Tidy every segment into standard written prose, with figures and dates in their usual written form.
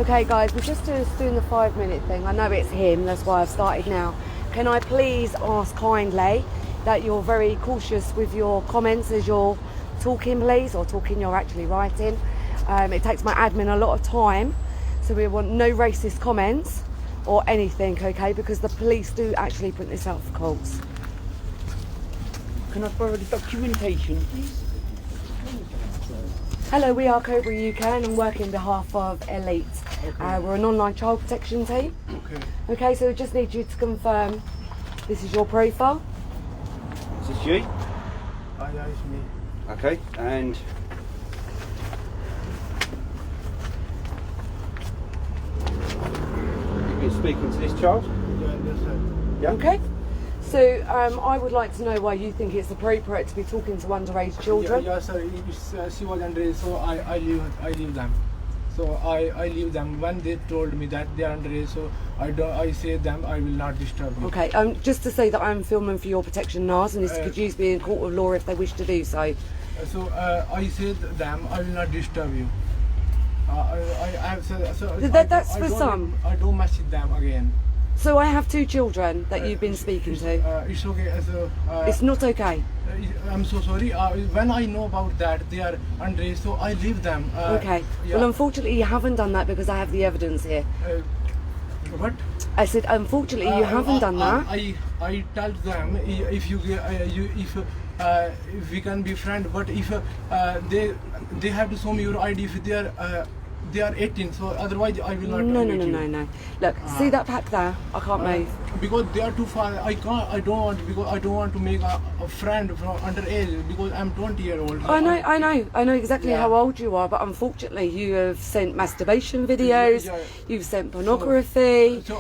Okay guys, we're just doing the 5-minute thing. I know it's him, that's why I've started now. Can I please ask kindly that you're very cautious with your comments as you're talking, please, or talking you're actually writing. It takes my admin a lot of time, so we want no racist comments or anything, okay, because the police do actually put this out for calls. Can I borrow the documentation, please? Hello, we are Chodrii UK and I'm working on behalf of Elite. Okay. We're an online child protection team. Okay. Okay, so we just need you to confirm this is your profile. Is this you? Yeah, it's me. Okay, and you've been speaking to this child? Yeah, yes, sir. Yeah. Okay. So I would like to know why you think it's appropriate to be talking to underage children. Yeah, sir. She was underage, so I leave them. So I leave them when they told me that they are underage. So I say them I will not disturb you. Okay. Just to say that I'm filming for your protection, NAS, and this could use me in court of law if they wish to do so. So I said them I will not disturb you. I have said so. That's for some. I don't message them again. So I have 2 children that you've been speaking to. It's okay. So It's not okay. I'm so sorry. When I know about that, they are underage, so I leave them. Okay. Yeah. Well, unfortunately, you haven't done that because I have the evidence here. What? I said, unfortunately, you haven't done that. I tell them if we can be friends, but if they have to show me your ID if they are 18, so otherwise I will not. No. Look, see that pack there? I can't move. Because they are too far. I don't want to make a friend from underage because I'm 20-year-old. I know exactly how old you are, but unfortunately you have sent masturbation videos, you've sent pornography. So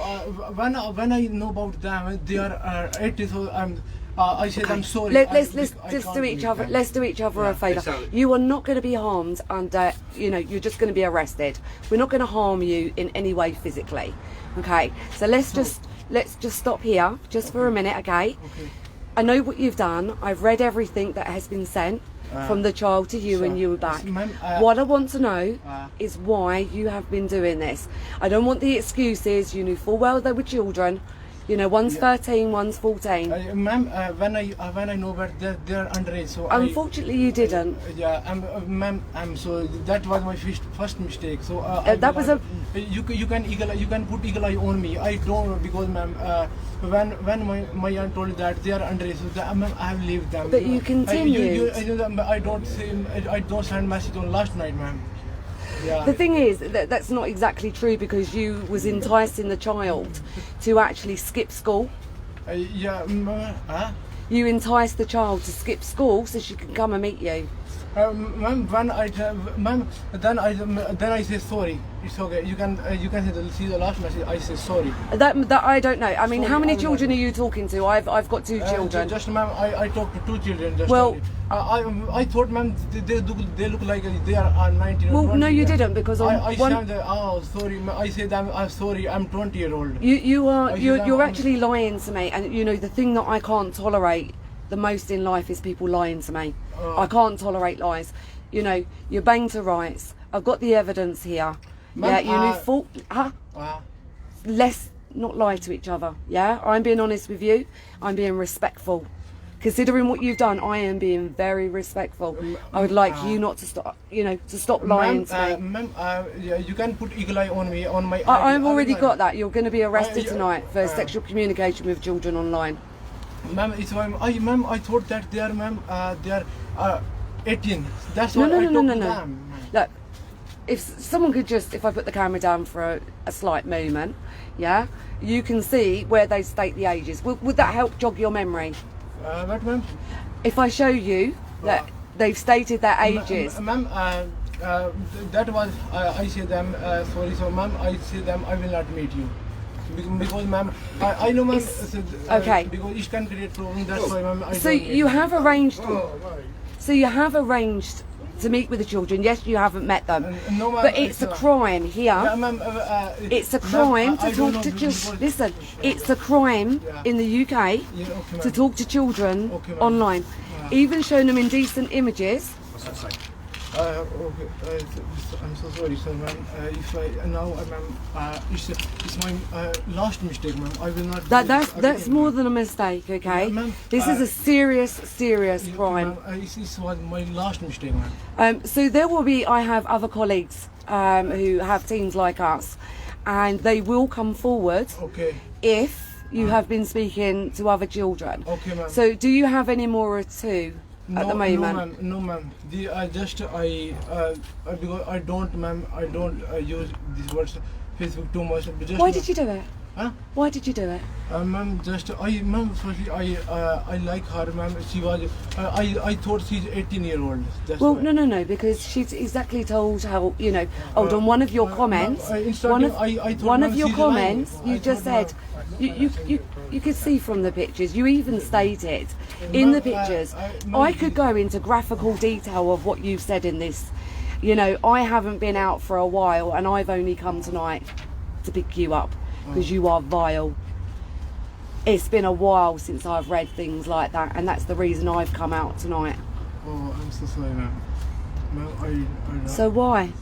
when I know about them, they are 18, so I said I'm sorry. Let's do each other. Let's do each other a favour. You are not going to be harmed, and you're just going to be arrested. We're not going to harm you in any way physically. Okay, so let's just stop here just for a minute. Okay. I know what you've done. I've read everything that has been sent from the child to you and you back. What I want to know is why you have been doing this. I don't want the excuses. You knew full well they were children. You know, one's 13, one's 14. Ma'am, when I know that they are underage, so unfortunately you didn't. Ma'am, so that was my first mistake. So that was a. You can put eagle eye on me. I don't because ma'am, when my aunt told that they are underage, so ma'am, I have leave them. But you continued. I don't send message on last night, ma'am. Yeah. The thing is that's not exactly true because you was enticing the child to actually skip school. You enticed the child to skip school so she can come and meet you. Ma'am, then I say sorry. It's okay. You can see the last message. I say sorry. That I don't know. I mean, sorry, how many children are you talking to? I've got 2 children. Just ma'am, I talked to 2 children. Just well, only. I thought ma'am they look like they are 19. Well, 20. no, you didn't because I sorry. I said I'm sorry. I'm 20-year-old. You're actually lying to me, and you know the thing that I can't tolerate the most in life is people lying to me. I can't tolerate lies. You know, you're banged to rights. I've got the evidence here. Yeah, you knew full. Let's not lie to each other. Yeah, I'm being honest with you. I'm being respectful. Considering what you've done, I am being very respectful. I would like you not to stop. You know, to stop lying to me. Ma'am, you can put eagle eye on me on my. I've already got that. You're going to be arrested tonight for sexual communication with children online. Ma'am, it's ma'am. I thought that they are 18. That's what I told them. Look, if someone could just, if I put the camera down for a slight moment, yeah, you can see where they state the ages. Would that help jog your memory? What, ma'am? If I show you that they've stated their ages. Ma'am, that was I say them sorry. So ma'am, I say them I will not meet you. Because ma'am, I know ma'am. Okay. Because it can create problems. That's why ma'am. So you have arranged. So you have arranged to meet with the children. Yes, you haven't met them. No, ma'am, but it's a crime here. Yeah, ma'am, it's a crime to talk to children. Listen, it's a crime in the UK to talk to children online, even showing them indecent images. What's that say? Okay. I'm so sorry, sir, ma'am. If I now, ma'am, it's my last mistake, ma'am. I will not. That's again, more ma'am. than a mistake, okay? Yeah, ma'am, This is a serious crime. Ma'am, this was my last mistake, ma'am. So there will be. I have other colleagues who have teams like us, and they will come forward Okay. if you have been speaking to other children. Okay, ma'am. So do you have any more or two at the moment? No, ma'am. Because I don't, ma'am. I don't use these words Facebook too much. Just Why did you do it? Huh? Why did you do it? Ma'am, ma'am, firstly, I like her, ma'am. She was, I thought she's 18-year-old. That's Well, why. no, because she's exactly told how, you know, hold on, one of your comments, I one of thought your she's comments, lying. you I just thought, said, ma'am, you could see from the pictures, you even stated in the pictures, I could go into graphical detail of what you've said in this. You know, I haven't been out for a while and I've only come tonight to pick you up because you are vile. It's been a while since I've read things like that, and that's the reason I've come out tonight. Oh, I'm so sorry, ma'am. Ma'am, I So why?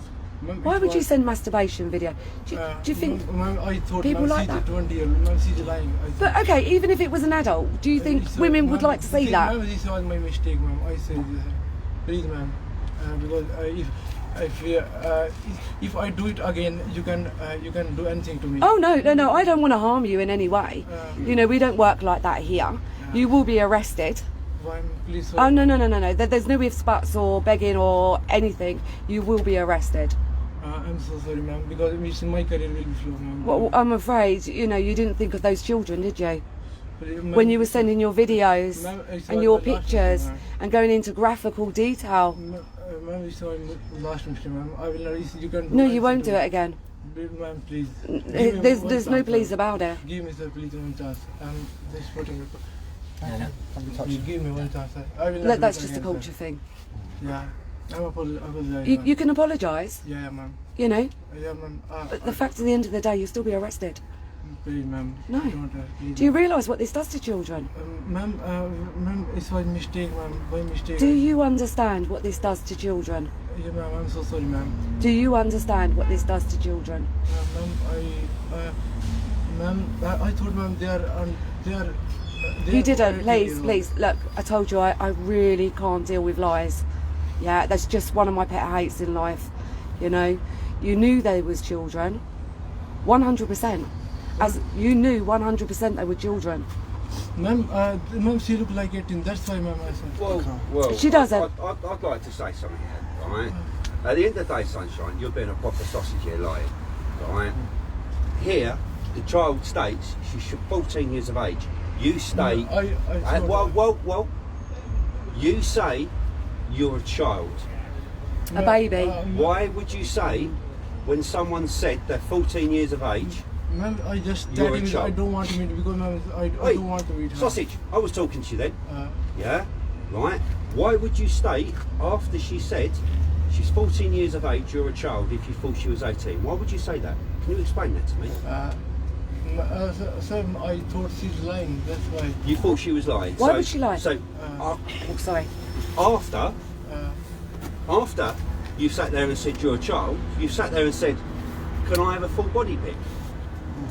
ma'am, Why it would you was- send masturbation video? Do you think? Ma'am, I thought people ma'am, like she's that? 20-year-old. Ma'am, she's lying. But okay, even if it was an adult, do you think women would Ma'am, like to see that? Ma'am, this was my mistake, ma'am. I said, please, ma'am, because if I do it again, you can do anything to me. Oh no, I don't want to harm you in any way. You know, we don't work like that here. You will be arrested. Ma'am, please. Oh no. There's no ifs, buts, or begging or anything. You will be arrested. I'm so sorry, ma'am, because it's my career will flow, ma'am. Well, I'm afraid, you know, you didn't think of those children, did you? Ma'am, When you were sending your videos Ma'am, it's and my your last mistake, pictures ma'am. and going into graphical detail. Ma'am, it's my last mistake, ma'am. I will not. You can. No, you won't do it again. Ma'am, please. There's no please about it. Give me, sir, please, one chance. I'm just putting it. Don't touch You it. give me one chance, sir. I will not. Look, that's do it just a again, culture sir. thing. Yeah. I'm apologizing. You can apologise, Yeah, ma'am. you know, Yeah, ma'am. but the fact at the end of the day, you'll still be arrested. Please, ma'am. No. Don't, please. Do you realise what this does to children? Ma'am, ma'am, it's my mistake, ma'am. My mistake. Do you understand what this does to children? Yeah, ma'am. I'm so sorry, ma'am. Do you understand what this does to children? Ma'am, I thought, ma'am, they are. You didn't. 18-year-old. Please. Look, I told you I really can't deal with lies. Yeah, that's just one of my pet hates in life. You know, you knew they was children, 100%. As you knew 100% they were children. Ma'am, ma'am, she look like 18. That's why, ma'am, I said. Well, She doesn't. I'd like to say something here, right? At the end of the day, Sunshine, you're being a proper sausage here, lying, right? Here, the child states she's 14 years of age. You state, well, you say you're a child. A baby. Why would you say, when someone said they're 14 years of age, Ma'am, I just You're tell a you I child. don't want to meet because, ma'am, I Wait, don't want to meet her. sausage, I was talking to you then, Uh, yeah? Right? Why would you state, after she said she's 14 years of age, you're a child, if you thought she was 18? Why would you say that? Can you explain that to me? sir, I thought she's lying. That's why. You thought she was lying. Why would she lie? So, Oh, sorry. after Uh, you sat there and said you're a child, you sat there and said, can I have a full body pic?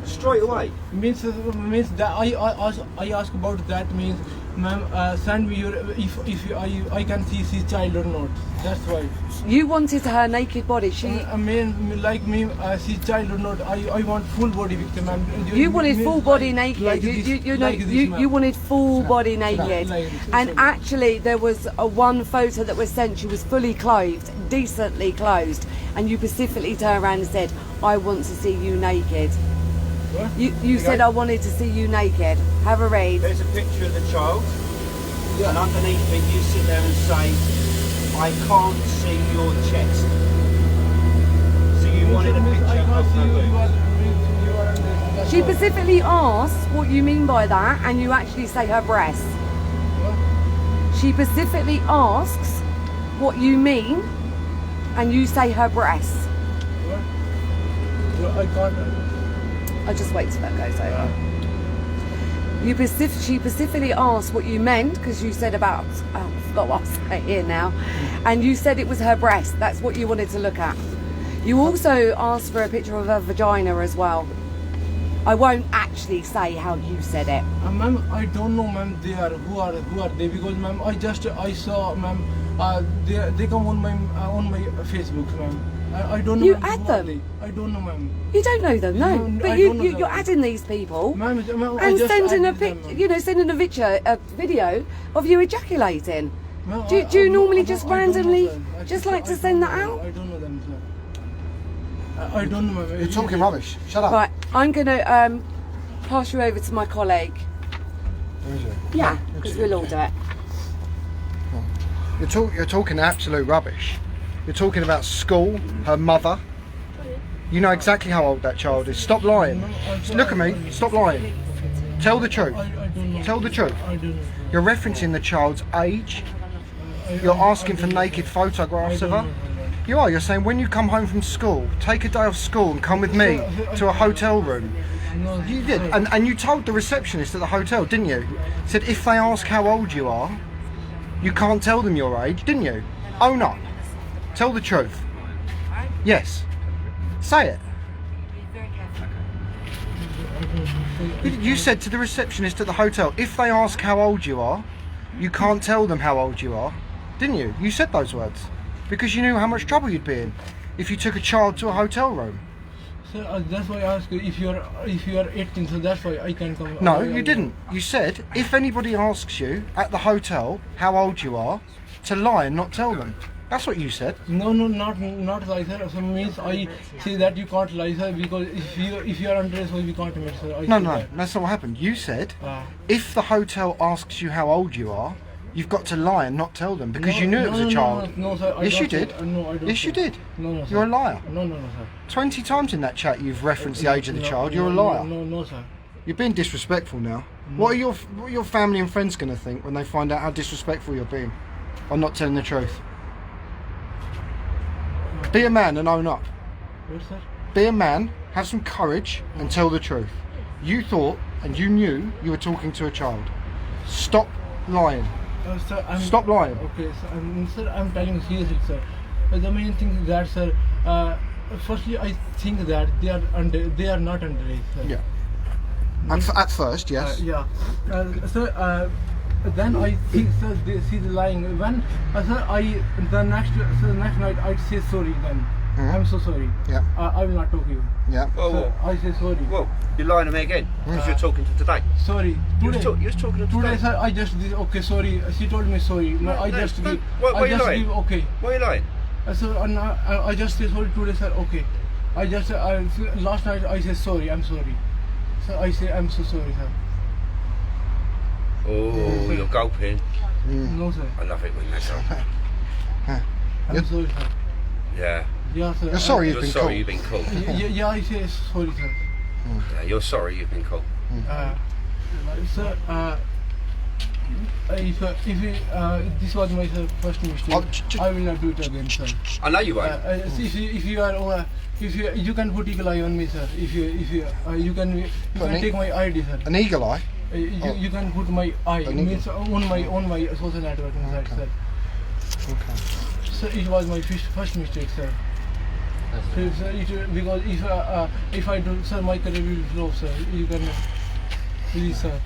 Straight away. means that I ask about that means, ma'am, send me your if I can see she's child or not. That's why. You wanted her naked body. I mean, like me, she's child or not. I want full body picture, ma'am. You wanted full body naked. Like You wanted full body naked. Like this, And sorry. actually, there was one photo that was sent. She was fully clothed, decently clothed, and you specifically turned around and said, "I want to see you naked." What? You said, "I wanted to see you naked." Have a read. There's a picture of the child, and underneath it you sit there and say, I can't see your chest. So you wanted a I picture can't of see her you. boob. You are under. That's She why. specifically asked what you mean by that, and you actually say her breasts. What? She specifically asks what you mean, and you say her breasts. What? Well, I can't. I'll just wait till that goes over. She specifically asked what you meant, because you said about, I forgot what I was saying here now, and you said it was her breast. That's what you wanted to look at. You also asked for a picture of her vagina as well. I won't actually say how you said it. Ma'am, I don't know, ma'am. Who are they? Because, ma'am, I saw, ma'am. They come on my Facebook, ma'am. I don't know. You ma'am, add who are them? they. I don't know, ma'am. You don't know them, no. No, But I don't know you're them. adding these people Ma'am, I and just sending a added them, ma'am. sending a video of you ejaculating. Ma'am, Do you normally just I don't know randomly them. just I like to don't send know that them. out? I don't know them, sir. I don't know, ma'am. You're talking rubbish. Shut up. Right, I'm gonna pass you over to my colleague. Where is it? Yeah, because we'll all do it. You're talking absolute rubbish. You're talking about school, her mother. You know exactly how old that child is. Stop lying. Look at me. Stop lying. Tell the truth. I don't know. Tell the truth. I don't know. You're referencing the child's age. You're asking for naked photographs of her. You are. You're saying when you come home from school, take a day off school and come with me to a hotel room. No, You did. And you told the receptionist at the hotel, didn't you? Said if they ask how old you are, you can't tell them your age, didn't you? Own up. Tell the truth. Yes. Say it. You said to the receptionist at the hotel, if they ask how old you are, you can't tell them how old you are, didn't you? You said those words because you knew how much trouble you'd be in if you took a child to a hotel room. Sir, that's why I asked you if you are 18, so that's why I can come. No, you didn't. You said if anybody asks you at the hotel how old you are, to lie and not tell them. That's what you said. No, not lie, sir. So means I say that you can't lie, sir, because if you are underage, so we can't admit, sir. I No, say no, that. that's not what happened. You said Ah. if the hotel asks you how old you are, you've got to lie and not tell them because No, you knew it no, was a no, child. No, sir. I Yes, you don't say- did. No, I don't. Yes, you say- did. No, sir. You're a liar. No, sir. 20 times in that chat you've referenced the age of the No, child. no, You're a liar. No, sir. You're being disrespectful now. What are your family and friends going to think when they find out how disrespectful you're being by not telling the truth? Be a man and own up. Yes, sir. Be a man, have some courage and tell the truth. You thought and you knew you were talking to a child. Stop lying. Sir, Stop lying. Okay, sir, I'm telling you seriously, sir. The main thing is that, sir, firstly, I think that they are not underage, sir. Yeah. At first, yes. Yeah. Sir, then I think, sir, she's lying. When, sir, the next night I'd say sorry then. I'm so sorry. Yeah. I will not talk to you. Yeah. Sir, I say sorry. Well, you're lying to me again because you're talking to today. Sorry. You was Today, talking to today, today. sir, I just did, okay, sorry. She told me sorry. I just give. Why I are you just lying? give, okay. Why are you lying? So I just say sorry today, sir. Okay. I just last night I said sorry. I'm sorry. So I say I'm so sorry, sir. Oh, you're gulping. No, sir. I love it when that's on. I'm sorry, sir. Yeah. Yeah, sir. You're sorry You're you've been sorry caught. you've been caught. Yeah, I say sorry, sir. Yeah, you're sorry you've been caught. Sir, if this was my first mistake, Oh, I will not do it again, sir. I know you won't. If you are, you can put eagle eye on me, sir. If you can take my ID, sir. An eagle eye. You can put my eye An eagle. means on my social networking site, sir. Okay. So it was my first mistake, sir. So, sir, because if I do, sir, my career will flow, sir. You can please, sir.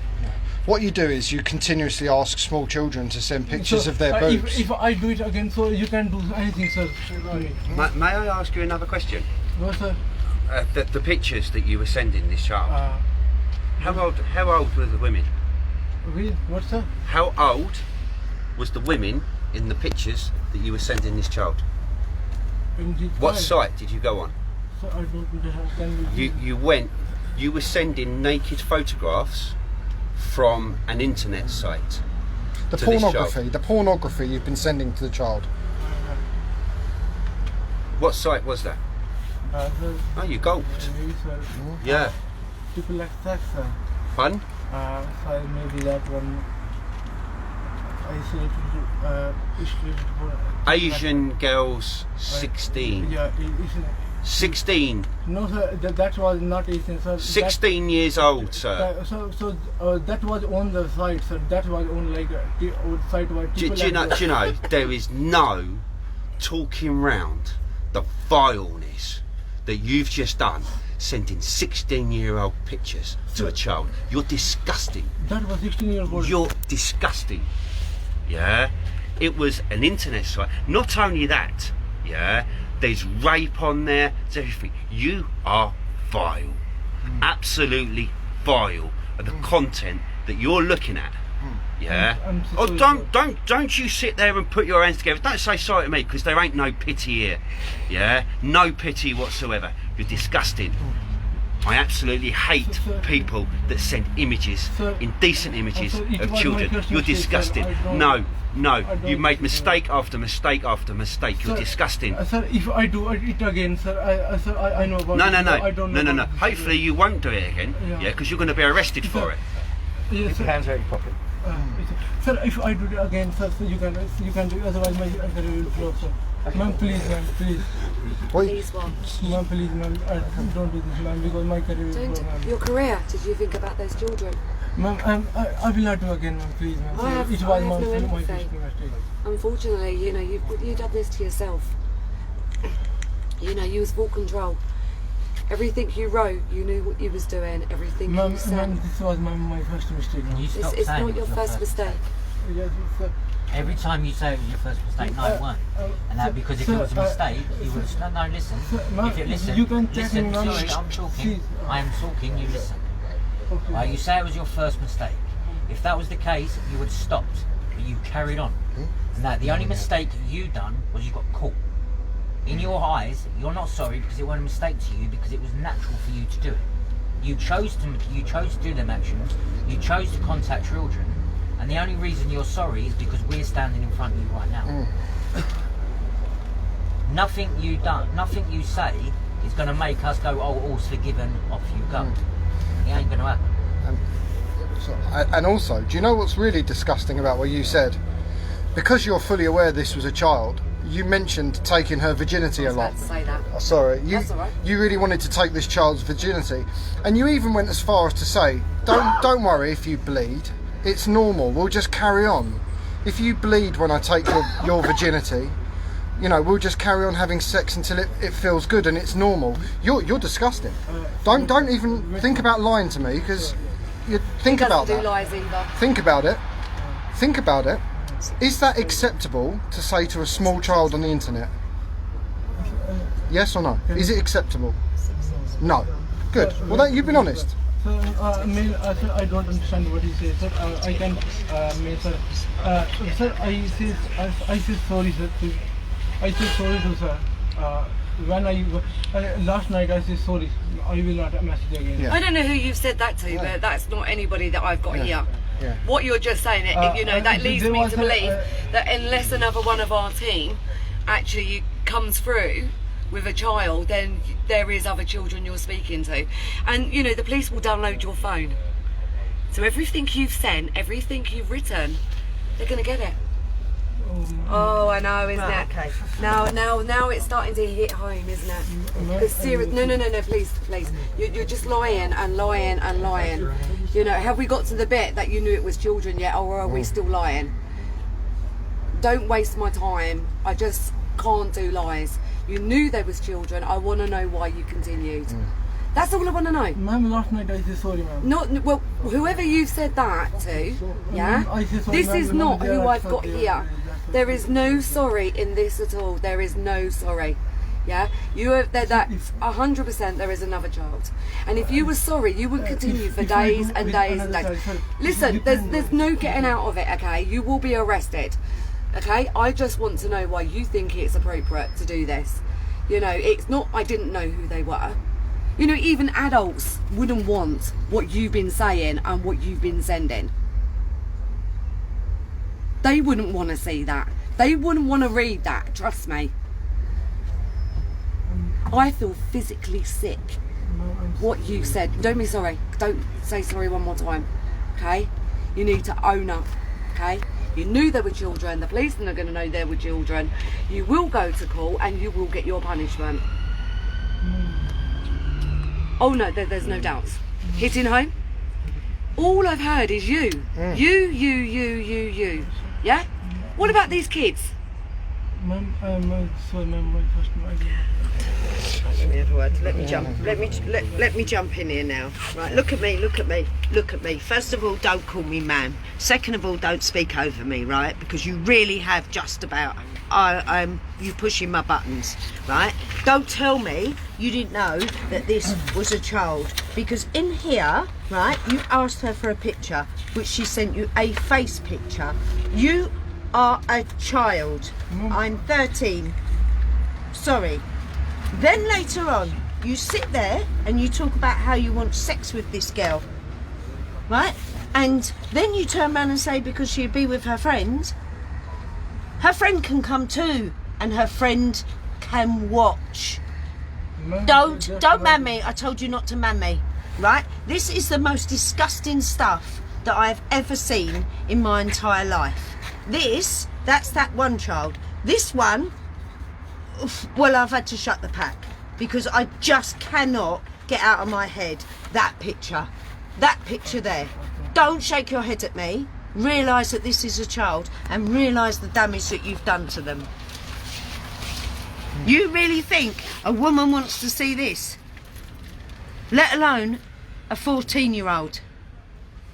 What you do is you continuously ask small children to send pictures So, of their boobs. If I do it again, so you can do anything, sir. To me. May I ask you another question? No, sir. The pictures that you were sending this child, how old were the women? What, sir? How old was the women in the pictures that you were sending this child? What site did you go on? Sir, I don't understand. You were sending naked photographs from an internet site. The to this pornography you've been sending to the child. What site was that? Sir, Oh, you gulped. maybe, sir. Yeah. People like that, sir. Fun? Sir, maybe that one. I said, Asian girls 16. Yeah, 16. No, sir, that was not 18, sir. 16 years old, sir. That was on the site, sir. That was on like the site where Do people. you know, there is no talking round the vileness that you've just done, sending 16-year-old pictures to a child. You're disgusting. That was 16 years old. You're disgusting. Yeah? It was an internet site. Not only that, yeah, there's rape on there, there's everything. You are vile. Absolutely vile of the content that you're looking at. Yeah. I'm so Oh, sorry, don't you sit there and put your hands together. Don't say sorry to me, because there ain't no pity here. Yeah. No pity whatsoever. You're disgusting. I absolutely hate people that send images, indecent images of children. You're disgusting. No. You made mistake after mistake after mistake. You're disgusting. Sir, if I do it again, sir, I know about it. I don't know. No. Hopefully you won't do it again. Yeah, because you're going to be arrested for it. Yes, sir. Hands out your pocket. Sir, if I do it again, sir, so you can do it. Otherwise, my career will flop, sir. Ma'am, please, please. Please what? Ma'am, please, ma'am, don't do this, ma'am, because my career will Don't. flop, ma'am. Your career. Did you think about those children? Ma'am, I will not do again, ma'am, please, ma'am. I have It no was my empathy. first mistake. Unfortunately, you know, you've done this to yourself. You know, you was full control. Everything you wrote, you knew what you was doing. Everything Ma'am, you said. this was my first mistake, ma'am. You stop It's saying not it your was first mistake. Yes, sir. Every time you say it was your first mistake, no, it weren't. And that because if it was a mistake, you would have. No, listen. If you listen, you can check listen. me, ma'am. Sorry, I'm talking. Please. I am talking. You listen. Okay. Right, you say it was your first mistake. If that was the case, you would have stopped, but you carried on. And that the only mistake you done was you got caught. In your eyes, you're not sorry because it wasn't a mistake to you, because it was natural for you to do it. You chose to do them actions. You chose to contact children, and the only reason you're sorry is because we're standing in front of you right now. Nothing you say is going to make us go, oh, all's forgiven, off you go. It ain't going to happen. And also, do you know what's really disgusting about what you said? Because you're fully aware this was a child, you mentioned taking her virginity a lot. I was about to say that. Oh, sorry, That's all right. you really wanted to take this child's virginity, and you even went as far as to say, don't worry if you bleed, it's normal, we'll just carry on. If you bleed when I take your virginity, you know, we'll just carry on having sex until it feels good and it's normal. You're disgusting. Don't even think about lying to me, because you think He about doesn't do that. lies either. Think about it. Think about it. Is that acceptable to say to a small child on the internet? Yes or no? Is it acceptable? No. Good. Well, you've been honest. Sir, sir, I don't understand what he says, sir. I can, sir. Sir, I say sorry, sir. I say sorry to sir. When last night I said sorry. I will not message again. Yeah. I don't know who you've said that to, but that's not anybody that I've got here. Yeah. What you're just saying, you know, that leads there me was to believe that unless another one of our team actually comes through with a child, then there is other children you're speaking to. And, you know, the police will download your phone. So everything you've sent, everything you've written, they're going to get it. Oh, I know, isn't it? Okay. Now it's starting to hit home, isn't it? Because serious, no, please. You're just lying and lying and lying. You know, have we got to the bit that you knew it was children yet, or are we still lying? Don't waste my time. I just can't do lies. You knew there was children. I want to know why you continued. That's all I want to know. Ma'am, last night I said sorry, ma'am. Well, whoever you said that to, yeah, I said sorry, this ma'am, is ma'am, not they who are I've got sorry, here. There is no sorry in this at all. There is no sorry. Yeah, you have that 100%. There is another child, and if you were sorry, you would continue for if I days do and with days and another days. child, sir, Listen, it there's depends. no getting out of it. Okay, you will be arrested. Okay, I just want to know why you think it's appropriate to do this. You know, it's not. I didn't know who they were. You know, even adults wouldn't want what you've been saying and what you've been sending. They wouldn't want to see that. They wouldn't want to read that, trust me. I feel physically sick. What you said. Don't be sorry. Don't say sorry one more time. Okay? You need to own up. Okay? You knew there were children. The police are going to know there were children. You will go to court and you will get your punishment. Oh no, there's no doubts. Hitting home? All I've heard is you. You. Yeah? What about these kids? Ma'am, sorry, ma'am, my first name, I don't know. Let me have a word. Let me jump in here now. Right, look at me. First of all, don't call me ma'am. Second of all, don't speak over me, right? Because you really have just about you pushing my buttons, right? Don't tell me you didn't know that this was a child, because in here, right, you asked her for a picture, which she sent you a face picture. You are a child. I'm 13. Sorry. Then later on, you sit there and you talk about how you want sex with this girl, right? And then you turn around and say because she'd be with her friend can come too, and her friend can watch. Ma'am, Don't man me. I told you not to man me, right? This is the most disgusting stuff that I've ever seen in my entire life. That's that one child. This one, well, I've had to shut the pack because I just cannot get out of my head that picture there. Don't shake your head at me. Realise that this is a child and realise the damage that you've done to them. You really think a woman wants to see this? Let alone a 14-year-old.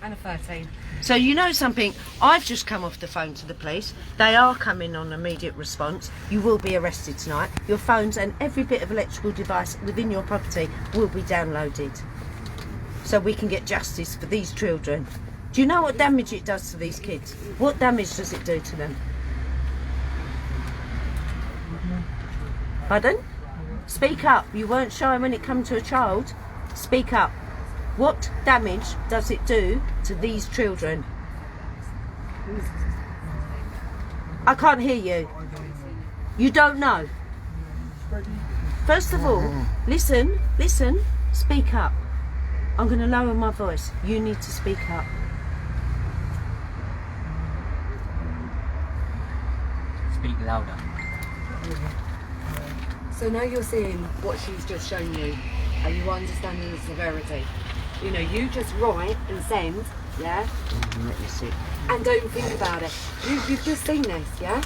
And a 13. So you know something, I've just come off the phone to the police. They are coming on immediate response. You will be arrested tonight. Your phones and every bit of electrical device within your property will be downloaded. So we can get justice for these children. Do you know what damage it does to these kids? What damage does it do to them? Pardon? Speak up. You weren't shy when it comes to a child. Speak up. What damage does it do to these children? I can't hear you. You don't know. First of all, listen, speak up. I'm going to lower my voice. You need to speak up. Speak louder. So now you're seeing what she's just shown you. Are you understanding the severity? You know, you just write and send, yeah? And don't think about it. You've just seen this, yeah?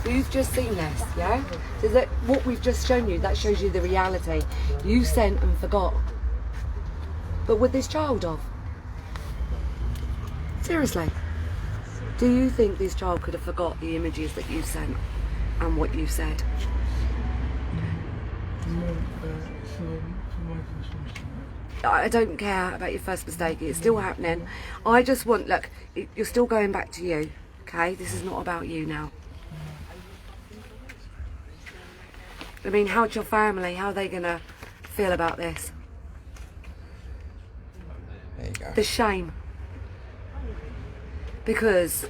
You've just seen this, yeah? So that what we've just shown you, that shows you the reality. You sent and forgot. But with this child of? Seriously. Do you think this child could have forgot the images that you sent and what you said? I don't care about your first mistake. It's still happening. I just want, look, you're still going back to you, okay? This is not about you now. I mean, how's your family? How are they going to feel about this? There you go. The shame. Because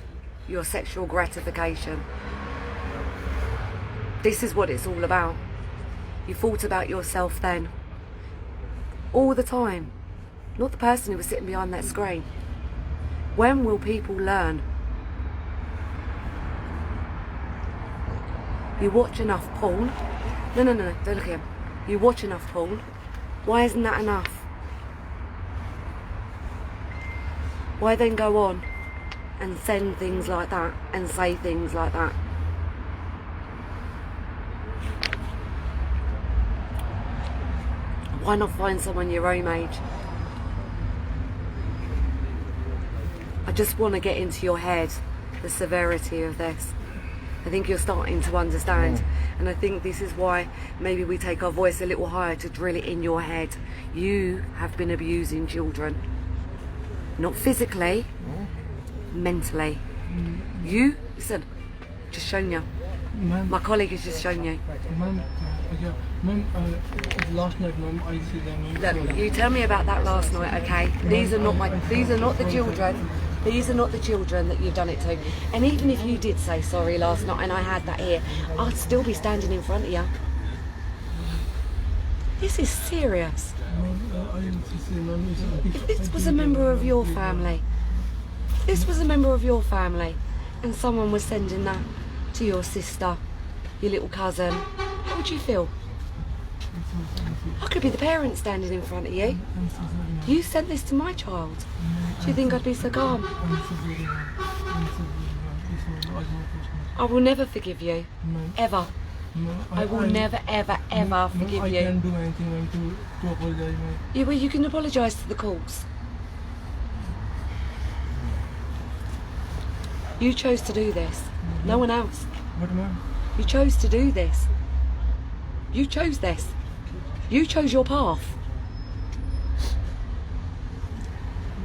your sexual gratification. This is what it's all about. You thought about yourself then. All the time. Not the person who was sitting behind that screen. When will people learn? You watch enough porn. No, don't look at him. You watch enough porn. Why isn't that enough? Why then go on and send things like that and say things like that? Why not find someone your own age? I just want to get into your head the severity of this. I think you're starting to understand, and I think this is why maybe we take our voice a little higher to drill it in your head. You have been abusing children. Not physically, mentally. You, listen, just shown you. My colleague has just shown you. Ma'am, last night, ma'am, I see them. Look, you tell me about that last night, okay? These are not the children. These are not the children that you've done it to. And even if you did say sorry last night and I had that here, I'd still be standing in front of you. This is serious. If this was a member of your family, and someone was sending that to your sister, your little cousin, how would you feel? I could be the parent standing in front of you. I'm so sorry, ma'am. You sent this to my child. Do you think I'd be so calm? I'm so sorry, ma'am. I'm so sorry, ma'am. It's all my fault. I will never forgive you. Ma'am, Ever. ma'am, I will never, ever, ever ma'am, forgive I you. can't do anything, ma'am, to apologize, ma'am. Yeah, well, you can apologise to the calls. You chose to do this. No one else. But ma'am, You chose to do this. You chose this. You chose your path.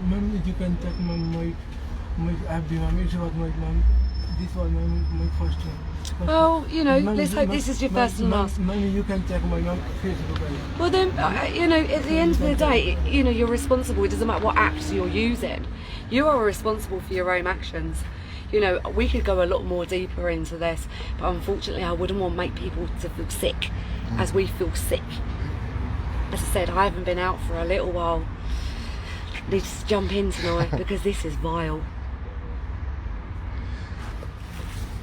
ma'am, you can check my FB, ma'am. It was ma'am. This was my first time. Well, you know, Ma'am, let's hope this is your first and last. Ma'am, you can check my Facebook page. Well then, you know, at the end of the day, you know, you're responsible. It doesn't matter what apps you're using. You are responsible for your own actions. You know, we could go a lot more deeper into this, but unfortunately I wouldn't want to make people to feel sick as we feel sick. As I said, I haven't been out for a little while. I need to jump in tonight because this is vile.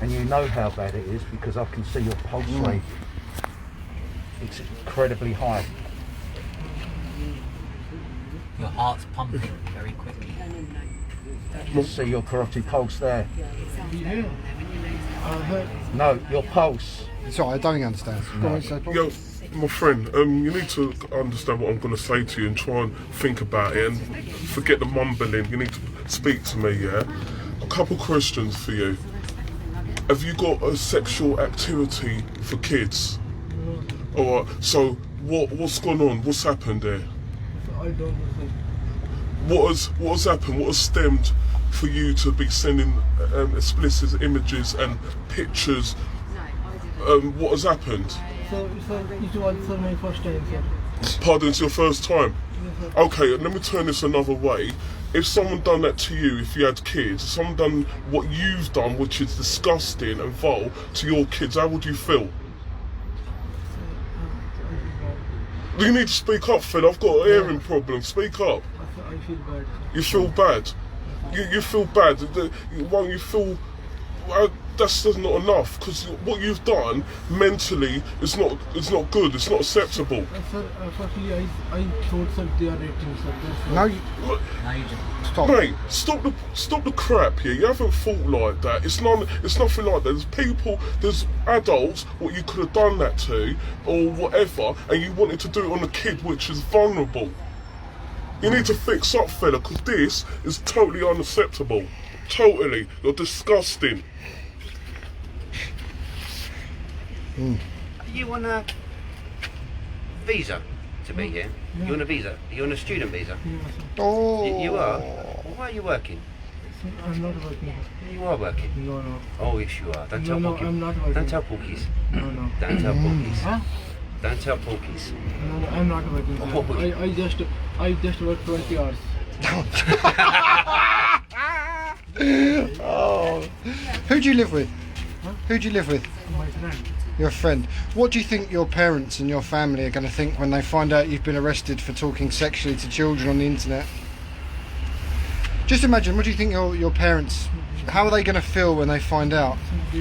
And you know how bad it is because I can see your pulse rate. It's incredibly high. Your heart's pumping very quickly. You can see your carotid pulse there. Yeah. No, your pulse. Sorry, I don't understand. Go on, say, Paul. Yo, my friend, you need to understand what I'm going to say to you and try and think about it and forget the mumbling. You need to speak to me, yeah? A couple questions for you. Have you got a sexual activity for kids? Alright, so what's gone on? What's happened there? I don't know. What has happened? What has stemmed for you to be sending explicit images and pictures? What has happened? So it was my first time, sir. Pardon, it's your first time? Yes, sir. Okay, let me turn this another way. If someone done that to you, if you had kids, someone done what you've done, which is disgusting and vile, to your kids, how would you feel? You need to speak up, Phil. I've got a hearing problem. Speak up. I feel bad. You feel bad. You feel bad. Well, you feel that's just not enough because what you've done mentally is not good. It's not acceptable. Sir, firstly, I thought that they are rating, sir. That's No, you, No, you just stop. Mate, stop the crap here. You haven't thought like that. It's nothing like that. There's people, there's adults what you could have done that to or whatever, and you wanted to do it on a kid which is vulnerable. You need to fix up, fella, because this is totally unacceptable. Totally. You're disgusting. You on a visa to be here? You on a visa? Are you on a student visa? yeah, sir. Oh. You are? Why are you working? Sir, I'm not working. You are working. No. Oh, yes, you are. Don't tell No, Porky. I'm not working. Don't tell Porkies. No. Don't tell Porkies. Huh? Don't tell Porkies. No, I'm not working. Sir. Oh. I just work 20 hours. Oh. Who do you live with? Huh? Who do you live with? My friend. Your friend. What do you think your parents and your family are going to think when they find out you've been arrested for talking sexually to children on the internet? Just imagine, what do you think your parents, how are they going to feel when they find out?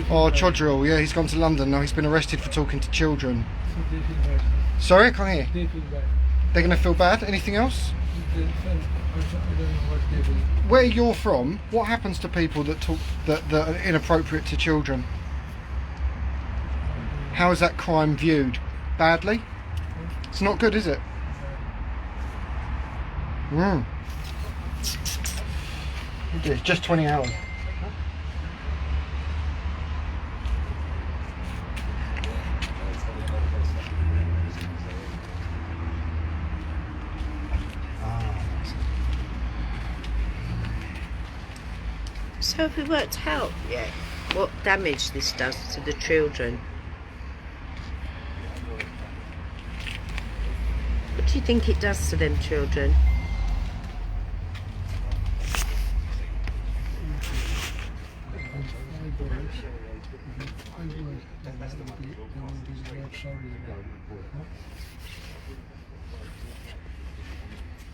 Oh, Chodrii, yeah, he's gone to London, now he's been arrested for talking to children. So they feel bad. Sorry, I can't hear. They feel bad. They're going to feel bad? Anything else? I don't know what they feel. Where you're from, what happens to people that talk that are inappropriate to children? How is that crime viewed? Badly? It's not good, is it? It's just 20 hours. So have we worked out yet what damage this does to the children? What do you think it does to them children?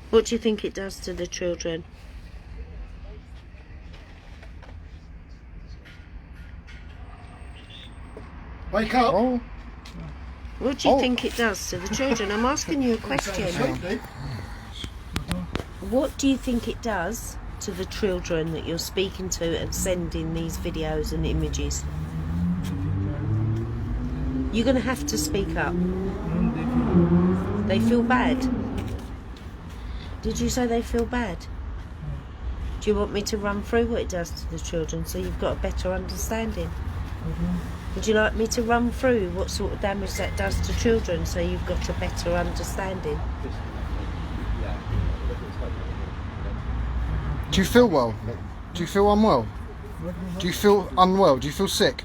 What do you think it does to the children? Wake up! Oh. What do you think it does to the children? I'm asking you a question. What do you think it does to the children that you're speaking to and sending these videos and images? You're going to have to speak up. They feel bad. Did you say they feel bad? Do you want me to run through what it does to the children so you've got a better understanding? Would you like me to run through what sort of damage that does to children so you've got a better understanding? Do you feel well? Do you feel unwell? Do you feel unwell? Do you feel sick?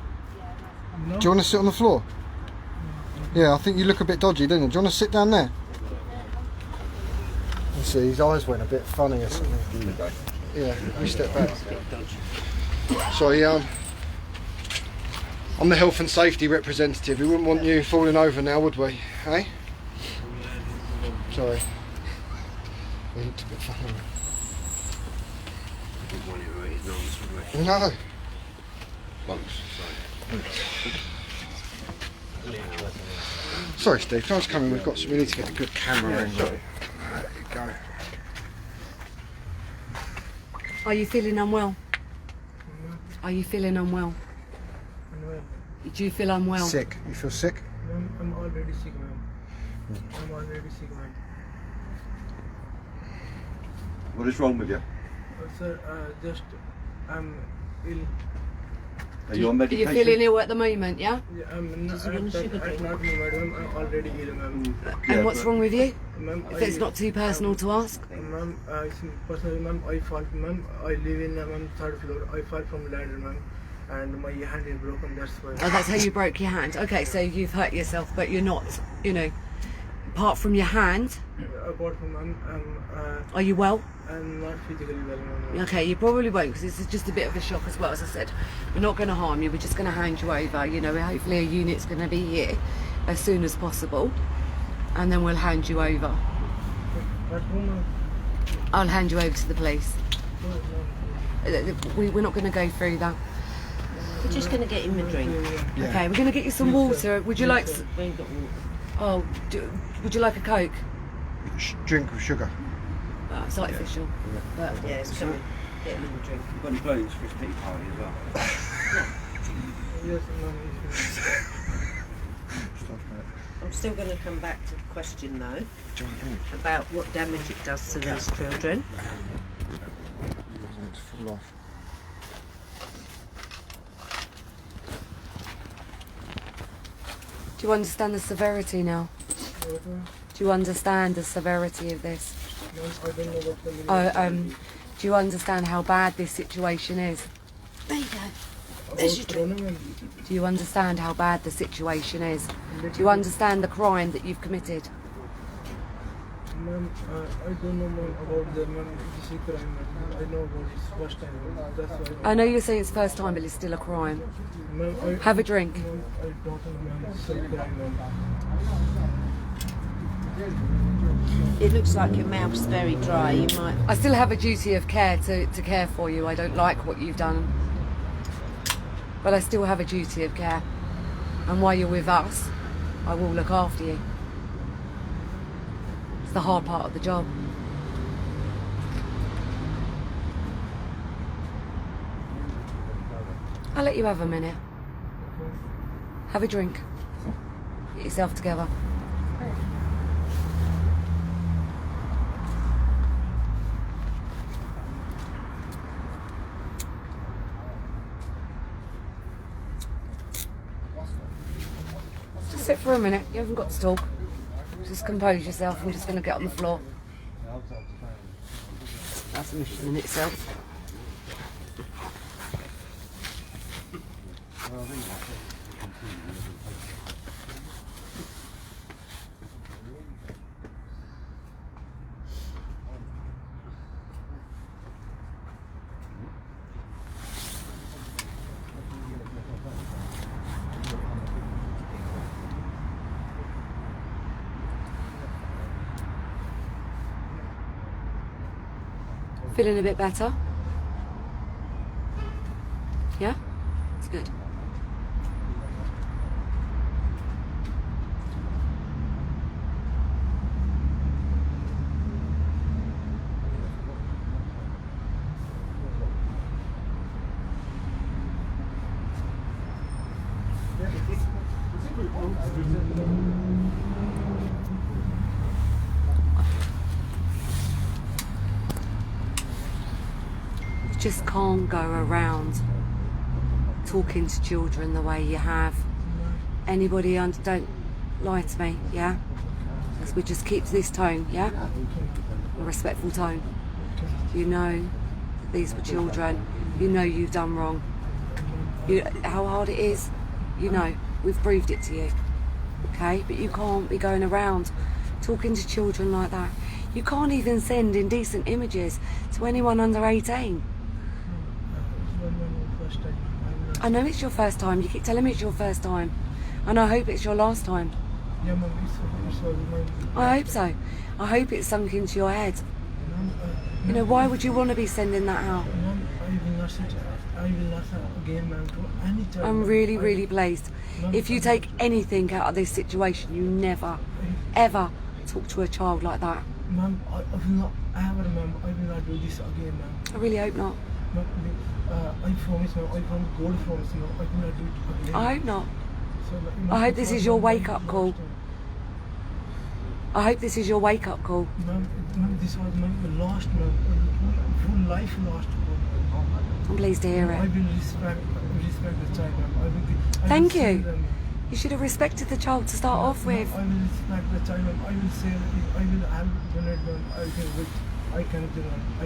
No. Do you want to sit on the floor? Yeah, I think you look a bit dodgy, don't you? Do you want to sit down there? You see, his eyes went a bit funny or something. Yeah, you step back. Sorry, I'm the health and safety representative. We wouldn't want you falling over now, would we? Hey? Sorry. You looked a bit funny. No. Sorry, Steve. Can I just come in? We need to get a good camera angle. There you go. Are you feeling unwell? Are you feeling unwell? Do you feel unwell? Sick. You feel sick? I'm already sick, ma'am. I'm already sick, ma'am. What is wrong with you? Sir, just I'm ill. Are you on Are medication? you feeling ill at the moment, yeah? Yeah, I'm not, not madam. I'm already ill, ma'am. And what's wrong with you? Ma'am, If it's not too personal to ask. Ma'am, personally, ma'am, I fall, ma'am. I live in ma'am, 3rd floor. I fall from ladder, ma'am, and my hand is broken. That's why. Oh, that's how you broke your hand. Okay, so you've hurt yourself, but you're not, you know, apart from your hand. Apart from ma'am, Are you well? I'm not physically well, ma'am. Okay, you probably won't because this is just a bit of a shock as well. As I said, we're not going to harm you. We're just going to hand you over. You know, hopefully a unit's going to be here as soon as possible, and then we'll hand you over. I'll hand you over to the police. We're not going to go through that. We're just going to get him a drink. Yeah. Okay, we're going to get you some water. Would you like? We ain't got water. Oh, would you like a Coke? Drink with sugar. Oh, it's artificial. But Yeah, it's coming. Get him a drink. You've got any balloons for his pity party as well? Yes, ma'am. I'm still going to come back to the question though about what damage it does to these children. Fall off. do you understand the severity now? Do you understand the severity of this? No, I don't know what the meaning Do you understand how bad this situation is? There you go. about corona, ma'am. Do you understand how bad the situation is? Do you understand the crime that you've committed? Ma'am, I don't know ma'am about the ma'am this is crime. Ma'am. I know about this first time. Ma'am. That's why. I know you're saying it's first time, but it's still a crime. Ma'am, Have a drink. Ma'am, I don't know ma'am. It's a crime, ma'am. It looks like your mouth's very dry. You might. I still have a duty of care to care for you. I don't like what you've done, but I still have a duty of care. And while you're with us, I will look after you. It's the hard part of the job. I'll let you have a minute. Have a drink. Get yourself together. Just sit for a minute. You haven't got to talk. Just compose yourself. I'm just going to get on the floor. That's a mission in itself. Feeling a bit better? Yeah? It's good. You just can't go around talking to children the way you have. Anybody don't lie to me, yeah? Because we just keep this tone, yeah? A respectful tone. You know that these were children. You know you've done wrong. You how hard it is. You know we've proved it to you. Okay, but you can't be going around talking to children like that. You can't even send indecent images to anyone under 18. I know it's your first time. You keep telling me it's your first time, and I hope it's your last time. Yeah, ma'am, I hope so. I hope it's sunk into your head. You know, why would you want to be sending that out? Ma'am, I will not sit. I will not again, ma'am, to any child. I'm really, really pleased. If you take anything out of this situation, you never, ever talk to a child like that. Ma'am, I will not ever, ma'am. I will not do this again, ma'am. I really hope not. Ma'am, I promise, ma'am. I promise, God promise, ma'am. I will not do it again. I hope not. So, I hope this is your wake-up call. I hope this is your wake-up call. Ma'am, this was my last, ma'am. Full life lost. I'm pleased to hear I it. will respect the child, ma'am. I will Thank save you. them, ma'am. You should have respected the child to start off with. I will respect the child, ma'am. I will say, I will help donate, ma'am. I can which I can do, ma'am. I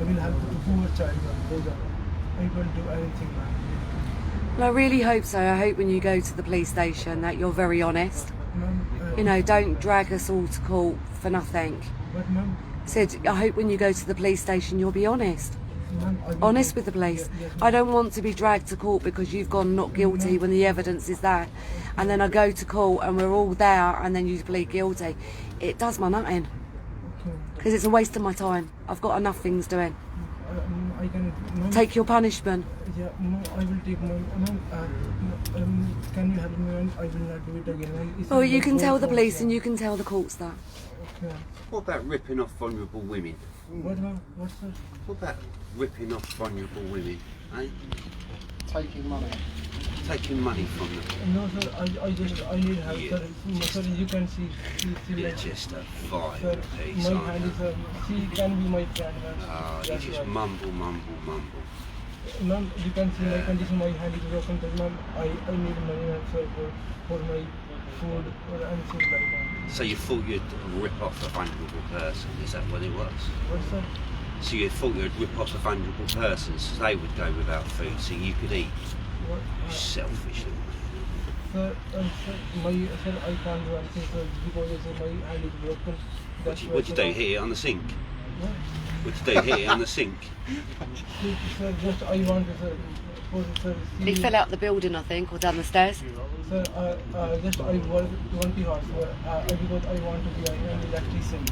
will help the poor child, ma'am. I will do anything, ma'am. Well, I really hope so. I hope when you go to the police station that you're very honest. Ma'am, You know, don't drag us all to court for nothing. but ma'am, Said, I hope when you go to the police station you'll be honest. ma'am, I will Honest with the police. Yes, I don't want to be dragged to court because you've gone not guilty when the evidence is there. And then I go to court and we're all there and then you plead guilty. It does my nutting. Because it's a waste of my time. I've got enough things doing. I can. Ma'am, Take your punishment. Yeah, no, I will take my. Ma'am, can you help me? Ma'am? I will not do it again. Ma'am. It's Well, a you can God tell the promise, police ma'am. and you can tell the courts that. Okay. What about ripping off vulnerable women? What, ma'am? What's that? What about ripping off vulnerable women? Eh? Taking money. Taking money from them. No, sir. I need help, Yeah. sir. Sir, you can see You're like, just a vile sir, piece, my aren't hand you? is. She can be my friend, ma'am. Oh, you That's just right. mumble. Ma'am, you can see my condition. My hand is broken. But ma'am, I need money, ma'am, sir, for my food or anything like that. So you thought you'd rip off a vulnerable person, is that what it was? What, sir? So you thought you'd rip off a vulnerable person so they would go without food so you could eat? What? Selfish. Sir, I can't do anything, sir, because my hand is broken. That's why, What'd you sir, do, hit it on the sink? What? What'd you do, hit it on the sink? Sir, just I want to, sir, sir, He fell out the building, I think, or down the stairs. Sir, just I work 20 hours, because I want to be an electrician.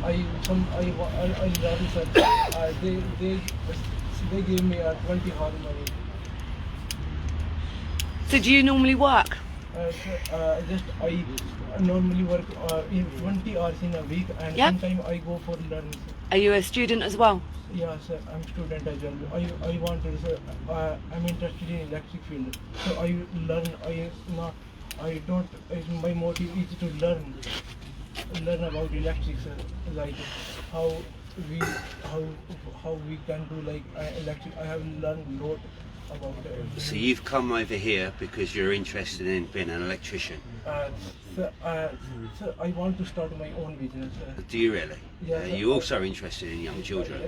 I learned, sir. They gave me 20 hours money. So do you normally work? Just I normally work in 20 hours in a week, and Yep. sometimes I go for learning. Are you a student as well? Yeah, sir, I'm student as well. I want to, sir, I'm interested in electric field. So I learn, I don't, my motive is to learn about electrics, like how we can do like electric. I have learned a lot about it. So you've come over here because you're interested in being an electrician. Sir, I want to start my own business. Do you really? Yeah, Are you also interested in young children?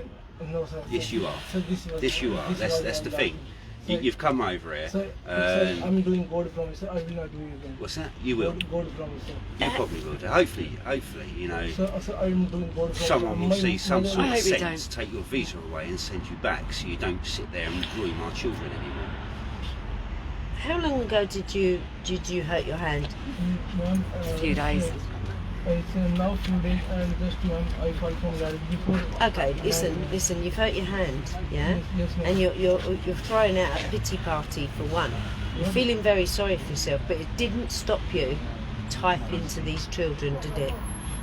No, sir. Yes, you are. So Yes, you are. That's the thing. You've come over here. Sir, I'm doing God promise. Sir, I will not do it again. What's that? You will. God promise. Sir. You probably will do. Hopefully, you know, So I'm doing God promise. someone will see some my- sort I of hope you sense, take your visa away and send you back so you don't sit there and groom our children anymore. How long ago did you hurt your hand? Ma'am, A few days. It's now few days, and just ma'am, I fall from that before. Okay, listen. You've hurt your hand, yeah, Yes, ma'am. and you're throwing out a pity party for one. You're feeling very sorry for yourself, but it didn't stop you typing to these children, did it?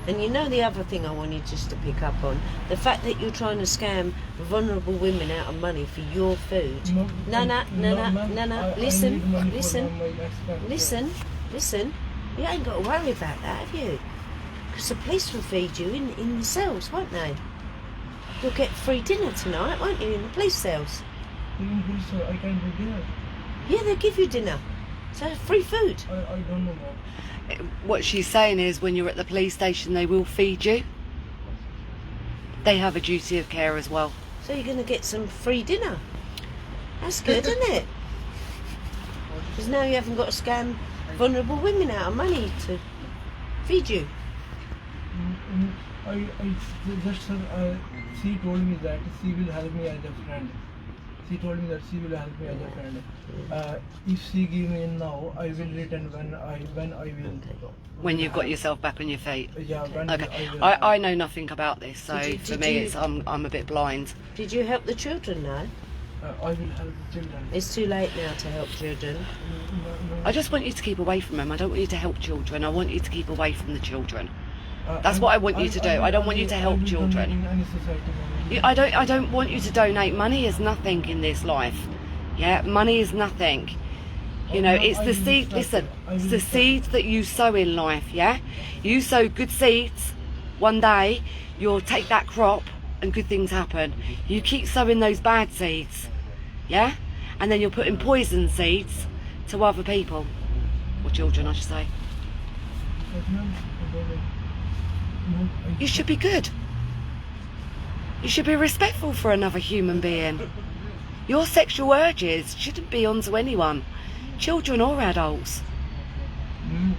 And you know the other thing I wanted just to pick up on, the fact that you're trying to scam vulnerable women out of money for your food. No. ma'am, Listen, I need money for listen, my expense. listen. You ain't got to worry about that, have you? Because the police will feed you in the cells, won't they? You'll get free dinner tonight, won't you, in the police cells? So I can't do dinner. Yeah, they'll give you dinner. So free food. I don't know, ma'am. What she's saying is when you're at the police station, they will feed you. They have a duty of care as well. So you're going to get some free dinner. That's good, isn't it? Because now you haven't got to scam vulnerable women out of money to feed you. I just she told me that she will help me as a friend. She told me that she will help me as a friend. If she give me now, I will return when I will. When you've got yourself back on your feet. Yeah, when Okay. I will. I know nothing about this, so Did you- for did me, you- it's I'm a bit blind. Did you help the children now? I will help the children. It's too late now to help children. No. I just want you to keep away from them. I don't want you to help children. I want you to keep away from the children. That's what I want you to do. I don't want you to help children. In any society, ma'am. I don't want you to donate. Money is nothing in this life. Yeah, money is nothing. You know, it's the seed. Listen, it's the seeds that you sow in life. Yeah, you sow good seeds. One day, you'll take that crop, and good things happen. You keep sowing those bad seeds. Yeah, and then you're putting poison seeds to other people or children, I should say. But ma'am, You should be good. You should be respectful for another human being. Your sexual urges shouldn't be onto anyone, children or adults. Ma'am,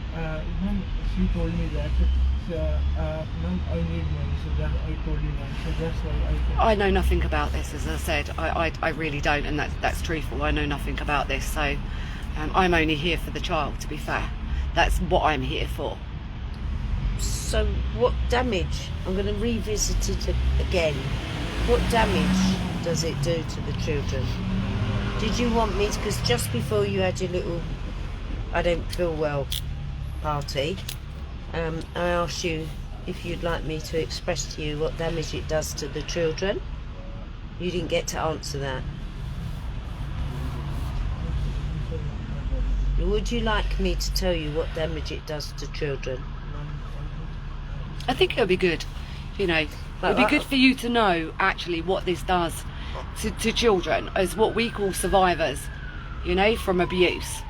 she told me that ma'am, I need money, so that I told you, ma'am. So that's why I can. I know nothing about this, as I said. I really don't, and that's truthful. I know nothing about this, so I'm only here for the child, to be fair. That's what I'm here for. So what damage? I'm going to revisit it again. What damage does it do to the children? Did you want me to, because just before you had your little I don't feel well party, I asked you if you'd like me to express to you what damage it does to the children. You didn't get to answer that. Would you like me to tell you what damage it does to children? I think it'll be good. You know, it'll be good for you to know actually what this does to children as what we call survivors, you know, from abuse.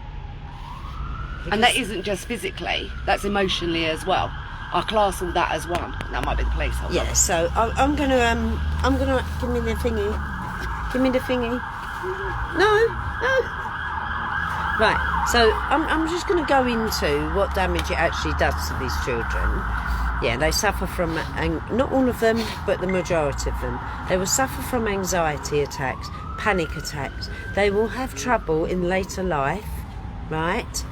And that isn't just physically, that's emotionally as well. I class all that as one. That might be the placeholder. Yeah, so I'm gonna give me the thingy. Give me the thingy. No. Right, so I'm just gonna go into what damage it actually does to these children. Yeah, they suffer from, not all of them, but the majority of them. They will suffer from anxiety attacks, panic attacks. They will have trouble in later life, right?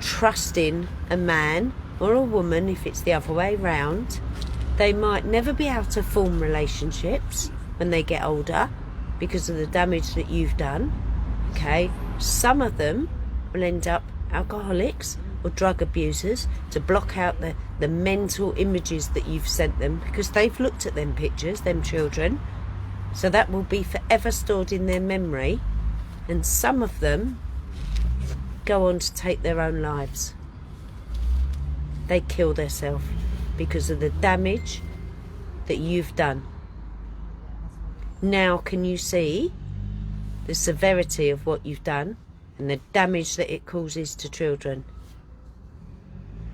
Trusting a man or a woman if it's the other way round. They might never be able to form relationships when they get older because of the damage that you've done. Okay, some of them will end up alcoholics or drug abusers to block out the mental images that you've sent them, because they've looked at them pictures, them children, so that will be forever stored in their memory. And some of them go on to take their own lives. They kill themselves because of the damage that you've done. Now can you see the severity of what you've done and the damage that it causes to children?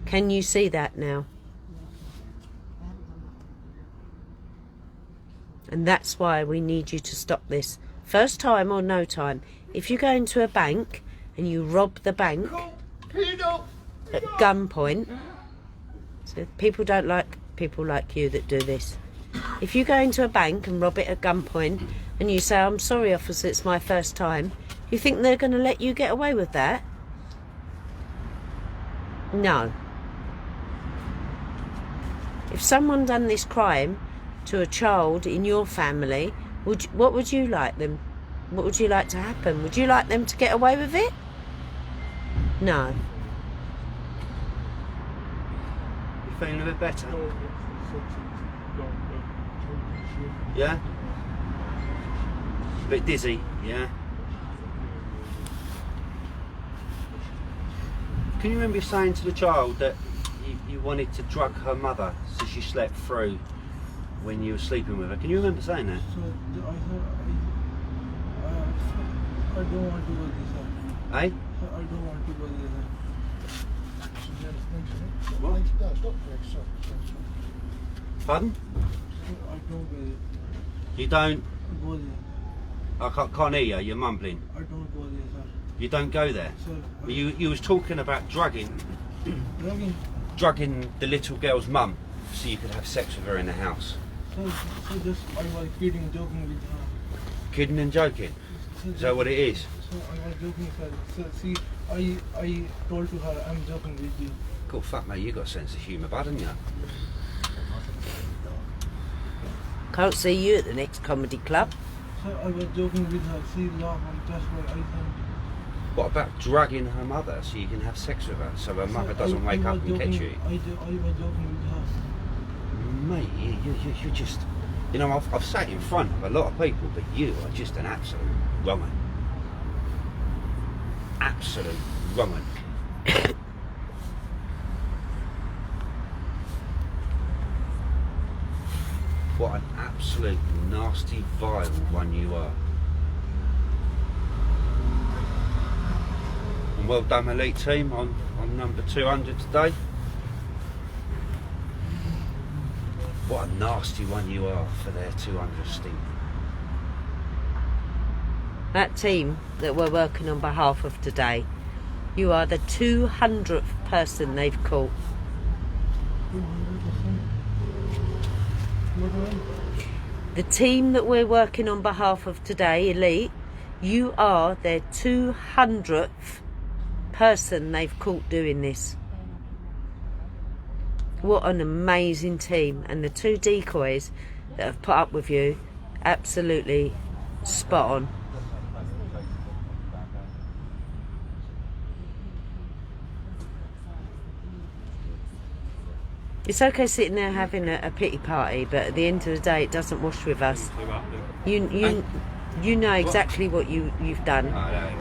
Can you see that now? And that's why we need you to stop this. First time or no time. If you go into a bank and you rob the bank at gunpoint, so people don't like people like you that do this. If you go into a bank and rob it at gunpoint and you say, "I'm sorry officer, it's my first time," you think they're going to let you get away with that? No. If someone done this crime to a child in your family, what would you like them? What would you like to happen? Would you like them to get away with it? No. feeling a bit better? No, no. Yeah? A bit dizzy, yeah? Can you remember saying to the child that you wanted to drug her mother so she slept through when you were sleeping with her? Can you remember saying that? So I don't want to go this sir. Eh? I don't want to go this What? Pardon? I don't go You don't? there. I can't hear you, you're mumbling. I don't go there, sir. You don't go there? Sir, You was talking about drugging drugging. the little girl's mum so you could have sex with her in the house. So just I was kidding, joking with her. Kidding and joking? Is that what it is? So I was joking, sir. So see, I told to her, I'm joking with you. Cool, fuck mate, you got a sense of humour, bud, haven't you? Can't see you at the next comedy club. So I was joking with her. She laughed, and that's why I said. What about drugging her mother so you can have sex with her so her mother doesn't wake up and catch you? I was joking with her. Mate, you're just... You know, I've sat in front of a lot of people, but you are just an absolute wrong one. Absolute wrong one. What an absolute nasty, vile one you are. And well done, elite team, on number 200 today. What a nasty one you are for their 200 stink. That team that we're working on behalf of today, you are the 200th person they've caught. 200%. The team that we're working on behalf of today, Elite, you are their 200th person they've caught doing this. What an amazing team. And the 2 decoys that have put up with you, absolutely spot on. It's okay sitting there having a pity party, but at the end of the day, it doesn't wash with us. You know exactly what you've done.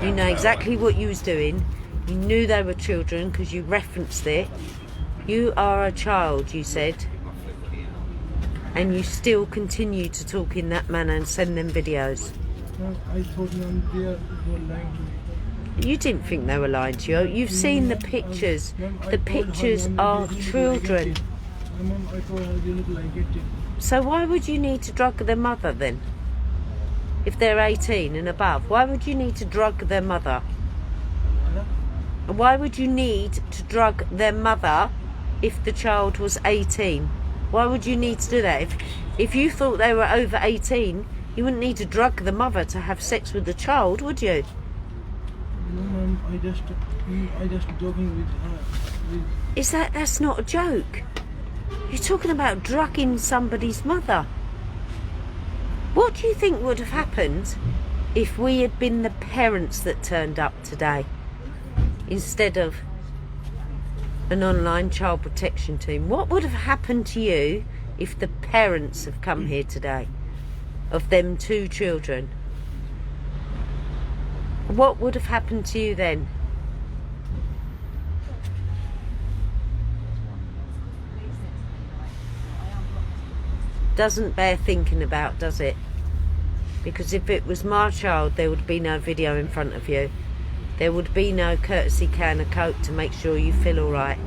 You know exactly what you was doing. You knew they were children because you referenced it. You are a child, you said, and you still continue to talk in that manner and send them videos. I thought ma'am, they were lying to me. You didn't think they were lying to you. You've seen the pictures. The pictures are children. Ma'am, I told her they look like it. So why would you need to drug their mother then? If they're 18 and above, why would you need to drug their mother? Why would you need to drug their mother if the child was 18? Why would you need to do that? If you thought they were over 18, you wouldn't need to drug the mother to have sex with the child, would you? No, ma'am, I just joking with her. That's not a joke. You're talking about drugging somebody's mother. What do you think would have happened if we had been the parents that turned up today instead of an online child protection team? What would have happened to you if the parents have come here today of them 2 children? What would have happened to you then? Doesn't bear thinking about, does it? Because if it was my child, there would be no video in front of you. There would be no courtesy can of Coke to make sure you feel all right.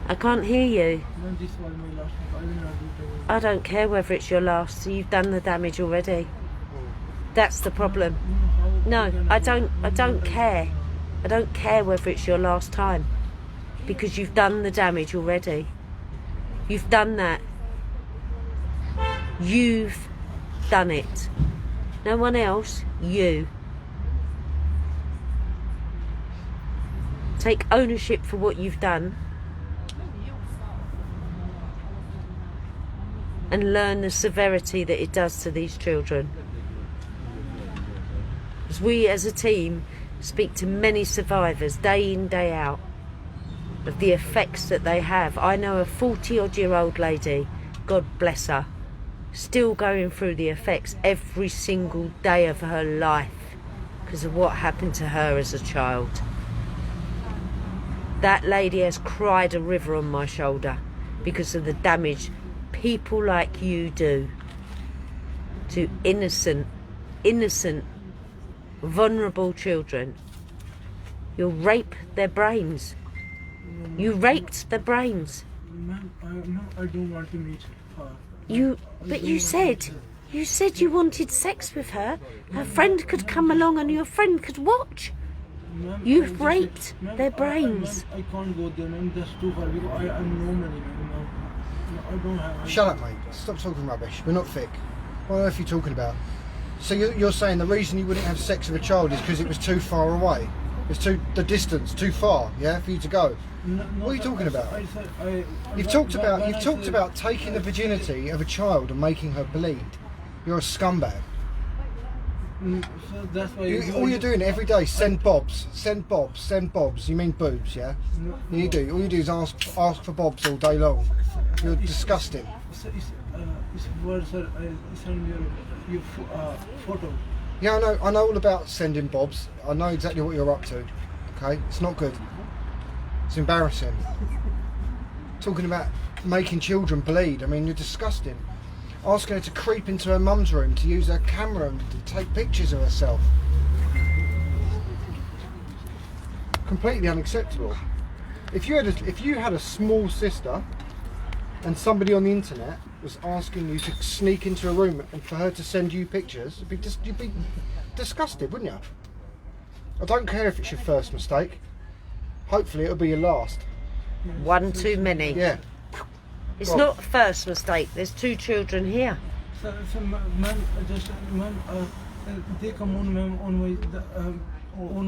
I can't hear you. Ma'am, this was my last one. I will not do it. I don't care whether it's your last. You've done the damage already. That's the problem. No, I don't care. I don't care whether it's your last time. Because you've done the damage already. You've done that. You've done it. No one else, you. Take ownership for what you've done. And learn the severity that it does to these children. Because we as a team speak to many survivors day in, day out of the effects that they have. I know a 40-odd-year-old lady, God bless her, still going through the effects every single day of her life because of what happened to her as a child. That lady has cried a river on my shoulder because of the damage people like you do to innocent, vulnerable children. You rape their brains. You raped their brains. Ma'am, no, I don't want to meet her. But you said you wanted sex with her. Her friend could come along and your friend could watch. Ma'am, You've raped their ma'am, brains. I can't go there, ma'am. That's too far because I am no money, ma'am. No, I don't have. Shut up, mate. Stop talking rubbish. We're not thick. What on earth are you talking about? So you're saying the reason you wouldn't have sex with a child is because it was too far away? It's the distance too far, yeah, for you to go? No, What are you talking about? You've when talked I about taking the virginity of a child and making her bleed. You're a scumbag. So that's why All you're doing every day, send bobs, send bobs, send bobs. You mean boobs, yeah? All you do is ask for bobs all day long. You're disgusting. It's word, sir. I send your photo. Yeah, I know all about sending bobs. I know exactly what you're up to. Okay, it's not good. It's embarrassing. Talking about making children bleed. I mean, you're disgusting. Asking her to creep into her mum's room to use her camera and to take pictures of herself. Completely unacceptable. If you had a small sister and somebody on the internet was asking you to sneak into a room and for her to send you pictures, you'd be disgusted, wouldn't you? I don't care if it's your first mistake. Hopefully it'll be your last. One too many. Yeah. It's not a first mistake. There's 2 children here. So ma'am, they come on, ma'am, on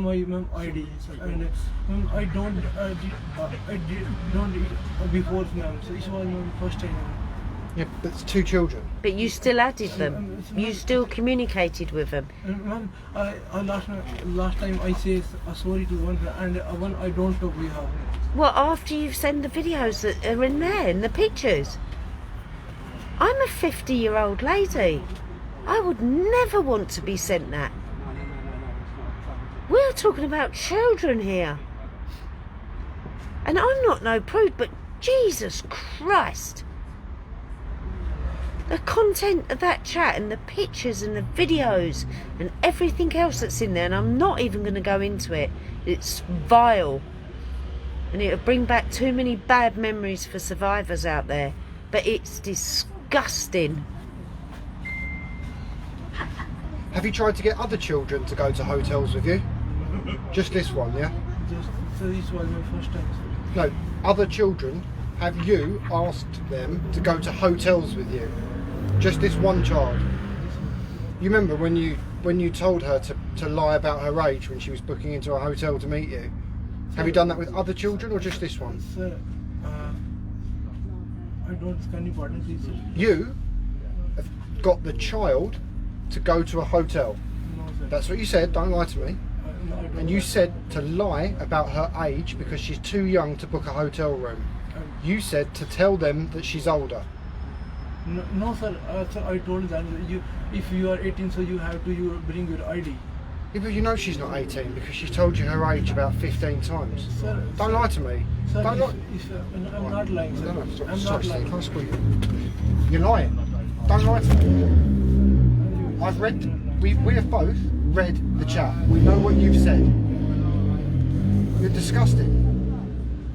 my ma'am ID, and ma'am, I don't eat before, ma'am. So this was my first time. Yeah, but it's 2 children. But you still added them. You still communicated with them. Ma'am, last time I said sorry to one, and one I don't talk with her. Well, after you've sent the videos that are in there, in the pictures. I'm a 50-year-old lady. I would never want to be sent that. We're talking about children here. And I'm not no prude, but Jesus Christ. The content of that chat and the pictures and the videos and everything else that's in there, and I'm not even going to go into it. It's vile. And it'll bring back too many bad memories for survivors out there. But it's disgusting. Have you tried to get other children to go to hotels with you? Just this one, yeah? So this was my first time, sir. No, other children, have you asked them to go to hotels with you? Just this one child? You remember when you told her to lie about her age when she was booking into a hotel to meet you? Have you done that with other children or just this one? Sir, I don't can you pardon please, sir? You have got the child to go to a hotel. No, sir. That's what you said, don't lie to me. No, I don't And you have- said to lie about her age because she's too young to book a hotel room. You said to tell them that she's older. No, sir. Sir, I told that if you are 18, so you have to bring your ID. Yeah, but you know she's not 18 because she's told you her age about 15 times. Sir, Don't lie to me. Sir, Don't lie. I'm not lying, sir. No, stop, I'm stop, not stop. lying. Can I squeeze you? You're lying. Don't lie to me. I've read. We have both read the chat. We know what you've said. You're disgusting.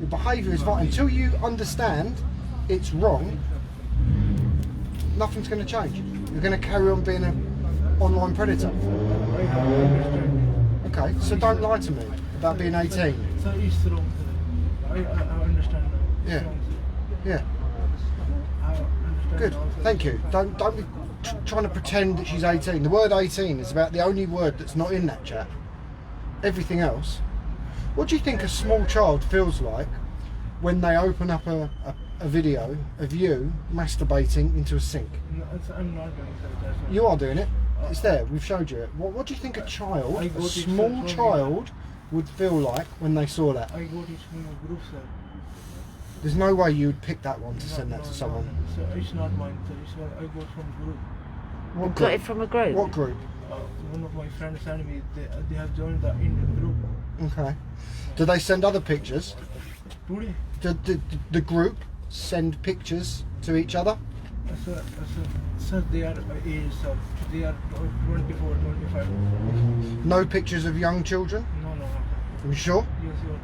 Your behaviour is fine until you understand it's wrong. Nothing's going to change. You're going to carry on being an online predator. Okay, so don't lie to me about being 18. Sir, it's wrong, sir. I understand now. It's Yeah. wrong, sir. Yeah, I understand good. now, sir. Thank you. Don't be trying to pretend that she's 18. The word 18 is about the only word that's not in that chat. Everything else. What do you think a small child feels like when they open up a video of you masturbating into a sink? No, sir, I'm not doing, sir. That's why. You are doing it. It's there. We've showed you it. What do you think a child, I a got it small from- child, would feel like when they saw that? I got it from a group, sir. There's no way you would pick that one to send that to someone. No, sir, it's not mine, sir. It's I got from group. What Got it from a group? What group? One of my friends sent me. They have joined the Indian group Okay. Do they send other pictures? today. Did the group send pictures to each other? Sir, they are age, sir. They are 24, 25. No pictures of young children? No. Are you sure? Yes, sir.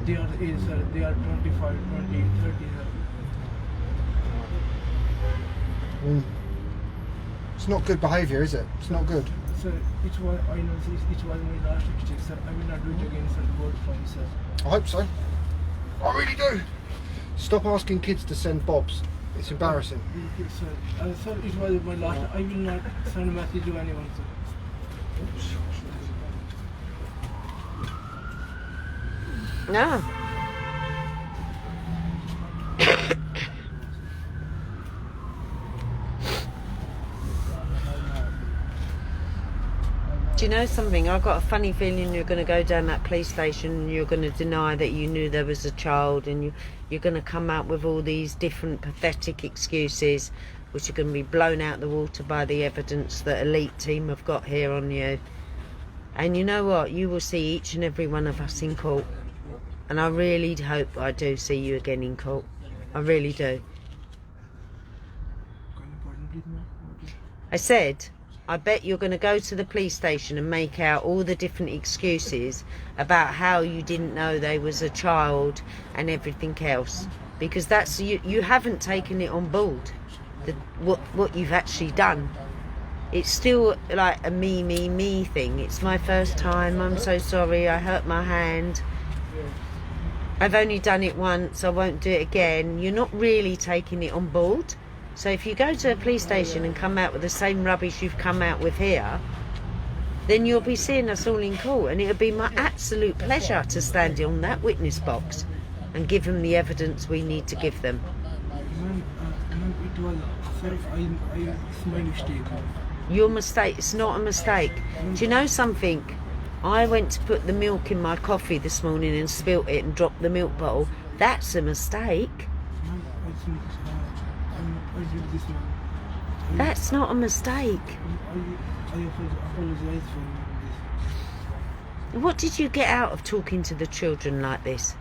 They are age, sir. They are 25, 20, 30, sir. It's not good behaviour, is it? It's not good. Sir, it was, I know it was my last mistake, sir. I will not do it again, sir. God from sir. I hope so. I really do. Stop asking kids to send bobs. It's embarrassing. Yes, sir. Sir, it was my last. I will not send a message to anyone, sir. No. Do you know something? I've got a funny feeling you're going to go down that police station and you're going to deny that you knew there was a child, and you're going to come out with all these different pathetic excuses which are going to be blown out the water by the evidence that elite team have got here on you. And you know what? You will see each and every one of us in court. And I really hope I do see you again in court. I really do. Can you pardon, please, ma'am? I said, I bet you're going to go to the police station and make out all the different excuses about how you didn't know they was a child and everything else. Because that's you haven't taken it on board, what you've actually done. It's still like a me thing. It's my first time, I'm so sorry, I hurt my hand. I've only done it once, I won't do it again. You're not really taking it on board. So if you go to a police station and come out with the same rubbish you've come out with here, then you'll be seeing us all in court, and it'll be my absolute pleasure to stand on that witness box and give them the evidence we need to give them. Ma'am, it was, sir, it's my mistake. Your mistake, it's not a mistake. Do you know something? I went to put the milk in my coffee this morning and spilt it and dropped the milk bottle. That's a mistake. Ma'am, I think I did this, ma'am. That's not a mistake. I apologize for this. What did you get out of talking to the children like this?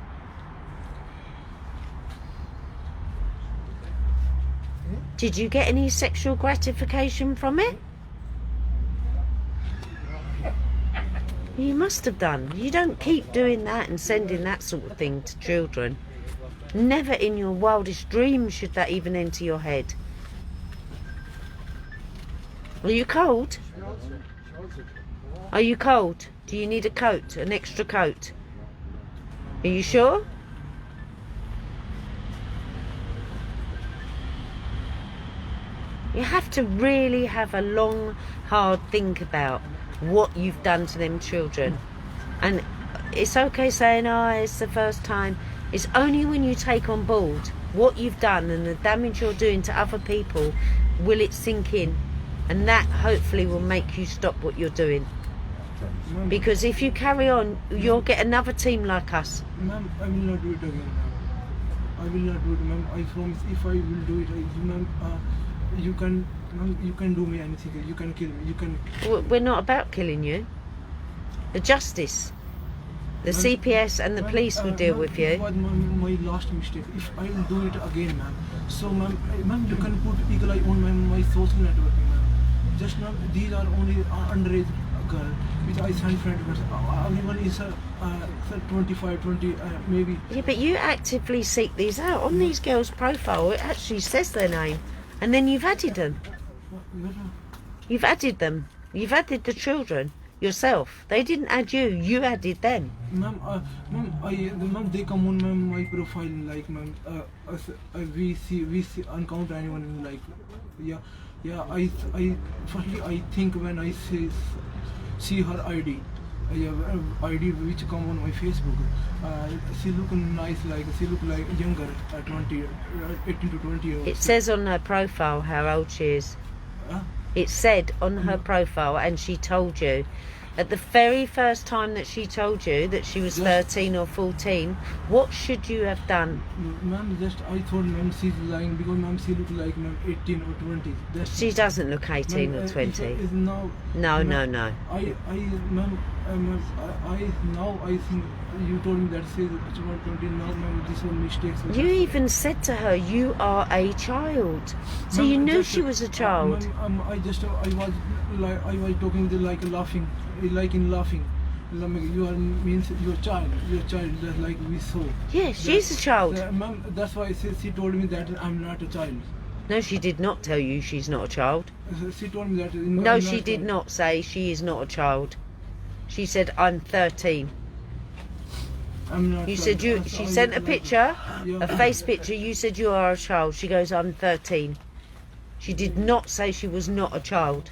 Did you get any sexual gratification from it? You must have done. You don't keep doing that and sending that sort of thing to children. Never in your wildest dreams should that even enter your head. Are you cold? Are you cold? Do you need a coat, an extra coat? Are you sure? You have to really have a long, hard think about what you've done to them children. And it's okay saying, oh, it's the first time. It's only when you take on board what you've done and the damage you're doing to other people will it sink in. And that hopefully will make you stop what you're doing. Because if you carry on, you'll get another team like us. Ma'am, I will not do it again, ma'am. I will not do it, ma'am. I promise. If I will do it, ma'am, you can do me anything. You can kill me. You can. We're not about killing you. The justice, the CPS and the police will deal with It you. was my last mistake. If I will do it again, ma'am. So, ma'am, you can put pickle on my social networking, ma'am. Just now, these are only underage girl which I sent friend. Everyone is 25, 20, maybe. Yeah, but you actively seek these out. On these girls' profile, it actually says their name. And then you've added them. You've added them. You've added the children yourself. They didn't add you. You added them. Ma'am, ma'am, they come on my profile like, ma'am, we see encounter anyone like, yeah. Firstly, I think when I see her ID, ID which come on my Facebook, she look nice, like she look like younger, 20, 18 to 20 years. It says on her profile how old she is. It said on her profile, and she told you. At the very first time that she told you that she was 13 or 14, what should you have done? Ma'am, just I thought ma'am she's lying because ma'am she look like ma'am 18 or 20. She doesn't look 18 or 20. Is now, No, ma'am, no. Ma'am, I think you told me that she's about 20 now, ma'am. This was mistakes. You even said to her, you are a child. So you knew she was a child. Ma'am, I was talking to like laughing. Like in laughing, you are means your child, just like we saw. Yeah, she's a child. Ma'am, that's why she told me that I'm not a child. No, she did not tell you she's not a child. She told me that. No, she did not say she is not a child. She said I'm 13. I'm not. You said you. She sent a picture, a face picture. You said you are a child. She goes, I'm 13. She did not say she was not a child.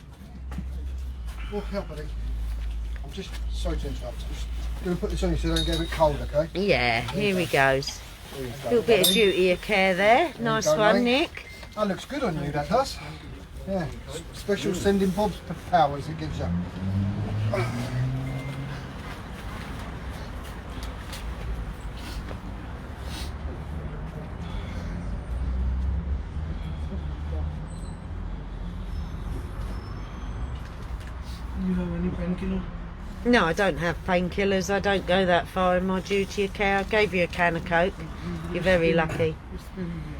Walk out, buddy. I'm just sorry to interrupt. Just going to put this on you so you don't get a bit cold, okay? Yeah, here he goes. There you A go, little bit of buddy. duty of care there. Nice go, one, mate. Nick. That looks good on you, that does. Yeah. Special sending Bob's powers it gives you. You have any painkiller? No, I don't have painkillers. I don't go that far in my duty of care. I gave you a can of Coke. You're very lucky.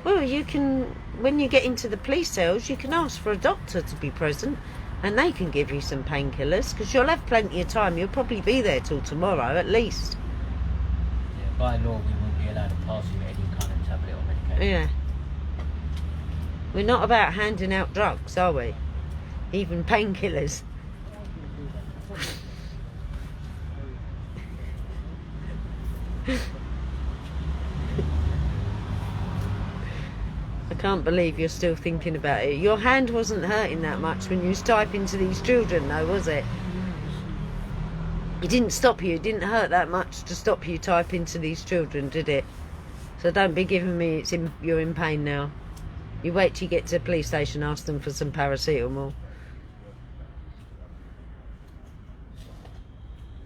Well, you can, when you get into the police cells, you can ask for a doctor to be present and they can give you some painkillers because you'll have plenty of time. You'll probably be there till tomorrow at least. Yeah, by law, we won't be allowed to pass you any kind of tablet or medication. Yeah. We're not about handing out drugs, are we? Even painkillers. I can't believe you're still thinking about it. Your hand wasn't hurting that much when you was typing to these children, though, was it? It didn't stop you. It didn't hurt that much to stop you typing to these children, did it? So don't be giving me you're in pain now. You wait till you get to the police station, ask them for some paracetamol.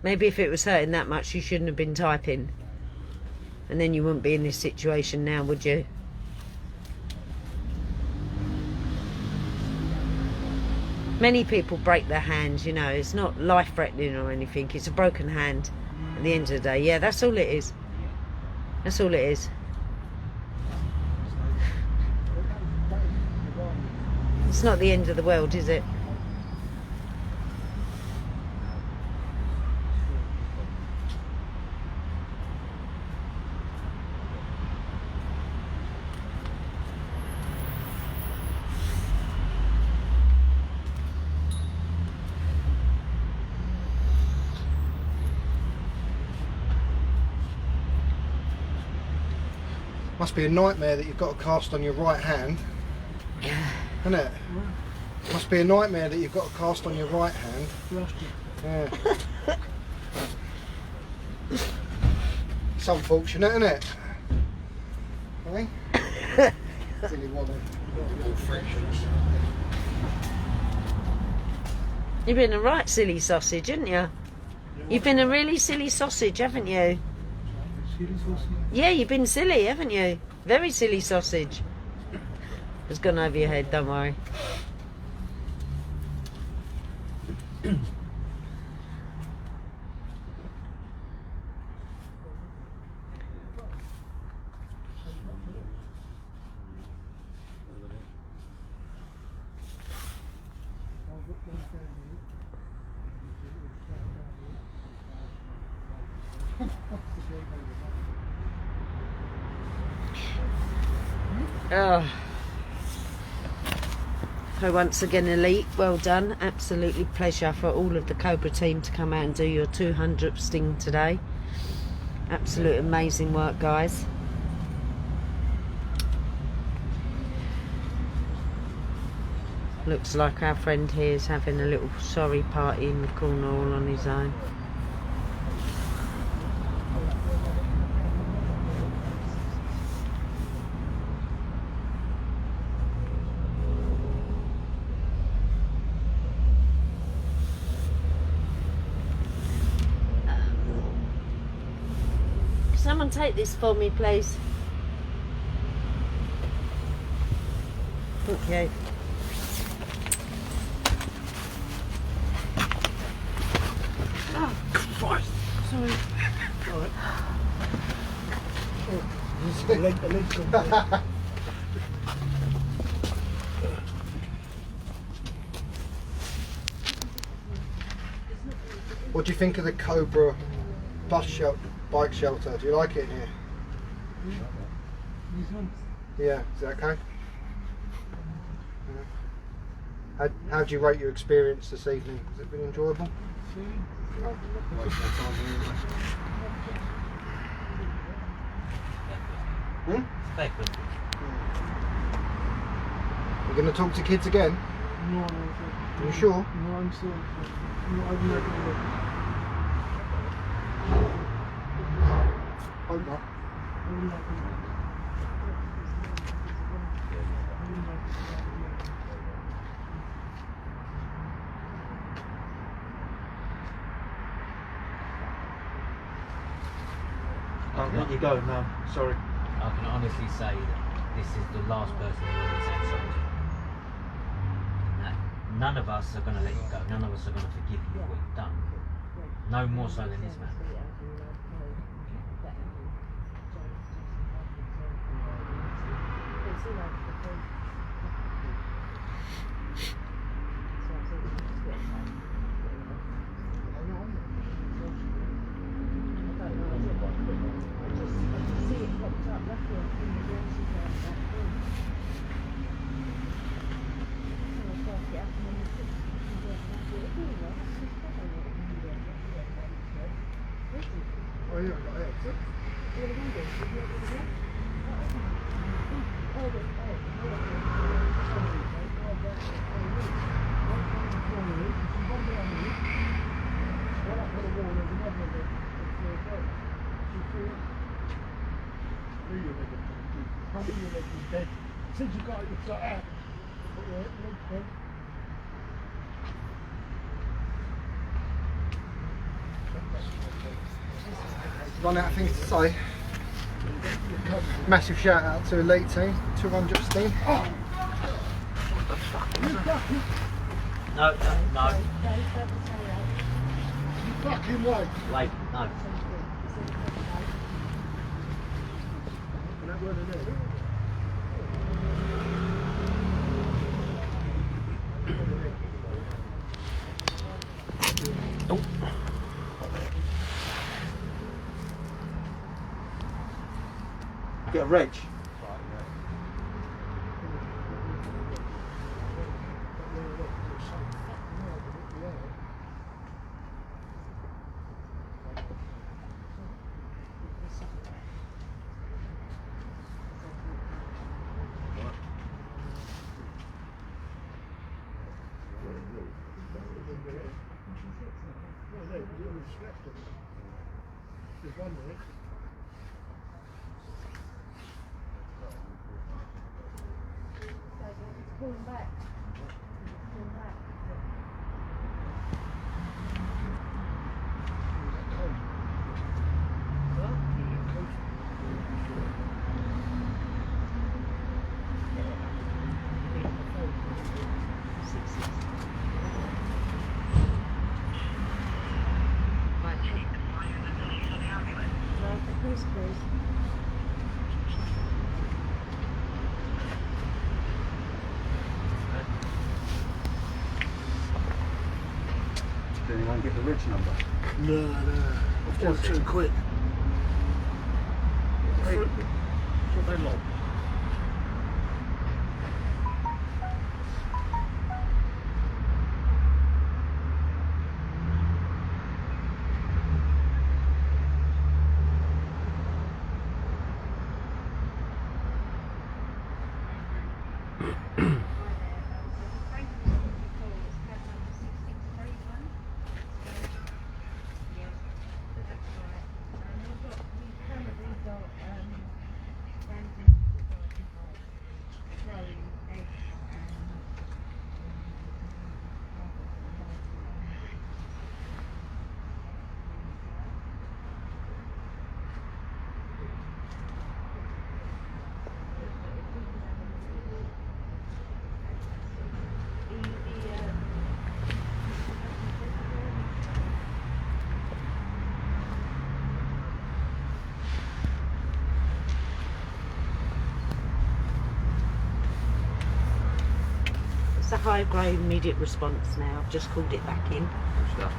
Maybe if it was hurting that much, you shouldn't have been typing. And then you wouldn't be in this situation now, would you? Many people break their hands, you know. It's not life-threatening or anything. It's a broken hand at the end of the day. Yeah, that's all it is. That's all it is. It's not the end of the world, is it? Must be a nightmare that you've got a cast on your right hand. Isn't it? Must be a nightmare that you've got a cast on your right hand. Yeah. It's unfortunate, isn't it? Hey? Really want it. You've been a right silly sausage, haven't you? You've been a really silly sausage, haven't you? Yeah, you've been silly, haven't you? Very silly sausage. It's gone over your head, don't worry. Oh. So once again, Elite, well done. Absolutely pleasure for all of the Cobra team to come out and do your 200th sting today. Absolute amazing work, guys. Looks like our friend here is having a little sorry party in the corner all on his own. someone take this for me, please? Okay. Christ. Sorry. Alright. What do you think of the Cobra bike shelter? Do you like it in here? This one. Yeah, is that okay? How do you rate your experience this evening? Has it been enjoyable? Very good. You're going to talk to kids again? No, sir. Are you sure? No, I'm sure. No, I'm not. Hope not. I'll let you go now. Sorry. I can honestly say that this is the last person who will be sorry. None of us are going to let you go. None of us are going to forgive you for what you've done. No more so than this man. Oh, yeah, got it. Since you got it, it's like that. Run out of things to say. Massive shout out to Elite Team, 200 Steam. No. Fucking way. Wait, no. Get a wrench. Did anyone get the wrench number? No. I've gone too quick. What they like. high grade immediate response now. I've just called it back in. Good stuff.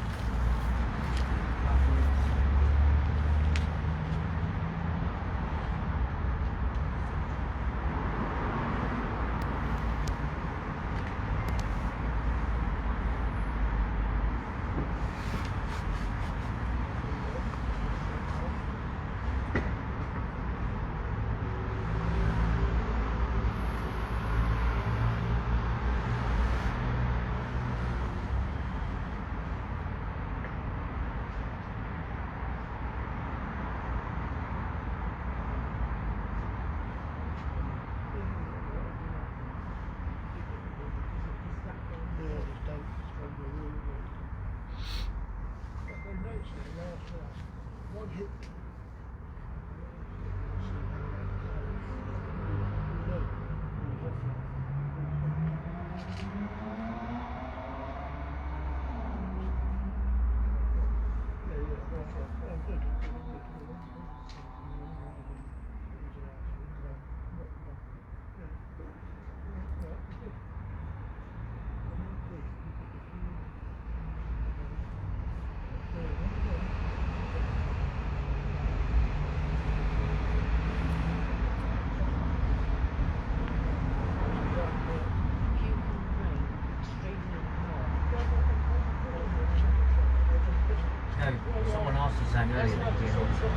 Someone asked you something earlier that you didn't answer.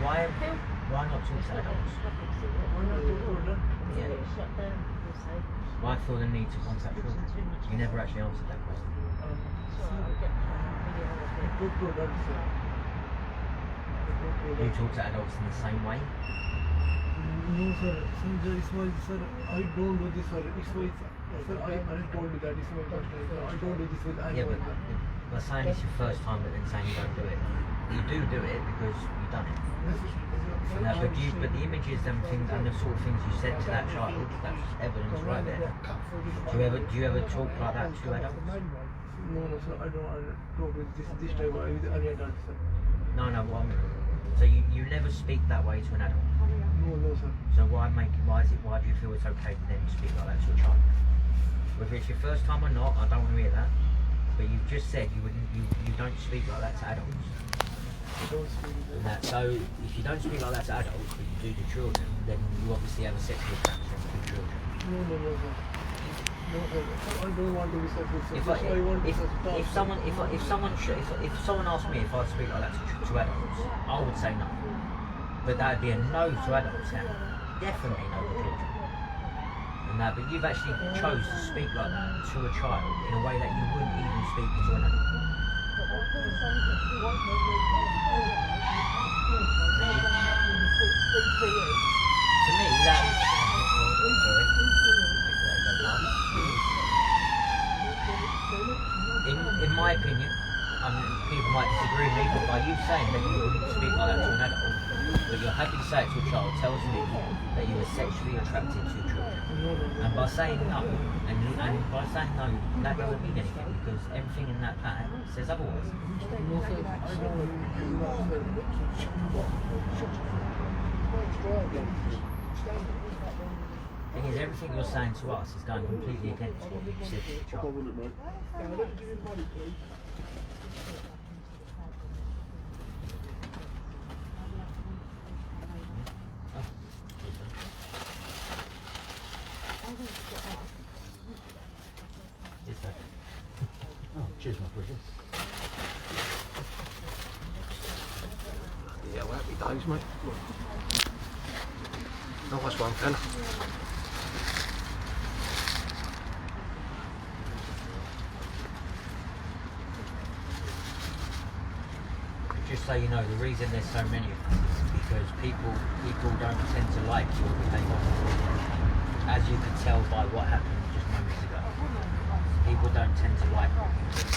Why not talk to adults? Yeah. Why feel the need to contact children? You never actually answered that question. You talk to adults in the same way? No, sir. Sir, I don't do this, sir. Sir, I told you that it's my first time. Sir, I don't do this with anyone. But saying it's your first time, but then saying you don't do it. You do it because you've done it. But the images and things and the sort of things you said to that child, that's evidence right there. Do you ever talk like that to adults? No, sir. I don't talk with this type with any adult, sir. No. So you never speak that way to an adult? No, sir. So why do you feel it's okay to then speak like that to a child? Whether it's your first time or not, I don't want to hear that. But you've just said you don't speak like that to adults. I don't speak with that. So if you don't speak like that to adults, but you do to children, then you obviously have a sexual attraction to children. No, sir. No, sir. I don't want to be sexual. If someone asked me if I'd speak like that to adults, I would say no. But that'd be a no to adults now. Definitely no to children. But you've actually chose to speak like that to a child in a way that you wouldn't even speak to an adult. To me, that is... In my opinion, people might disagree with me, but by you saying that you wouldn't speak like that to an adult, but you're happy to say it to a child, tells me that you are sexually attracted to children. And by saying no, that doesn't mean anything because everything in that pack says otherwise. Thing is, everything you're saying to us is going completely against what you said to the child. Oh, cheers, my precious. Yeah, well, happy days, mate. Nice one, fella. Just so you know, the reason there's so many of us is because people don't tend to like your behaviour. As you can tell by what happened just moments ago. People don't tend to like what you do.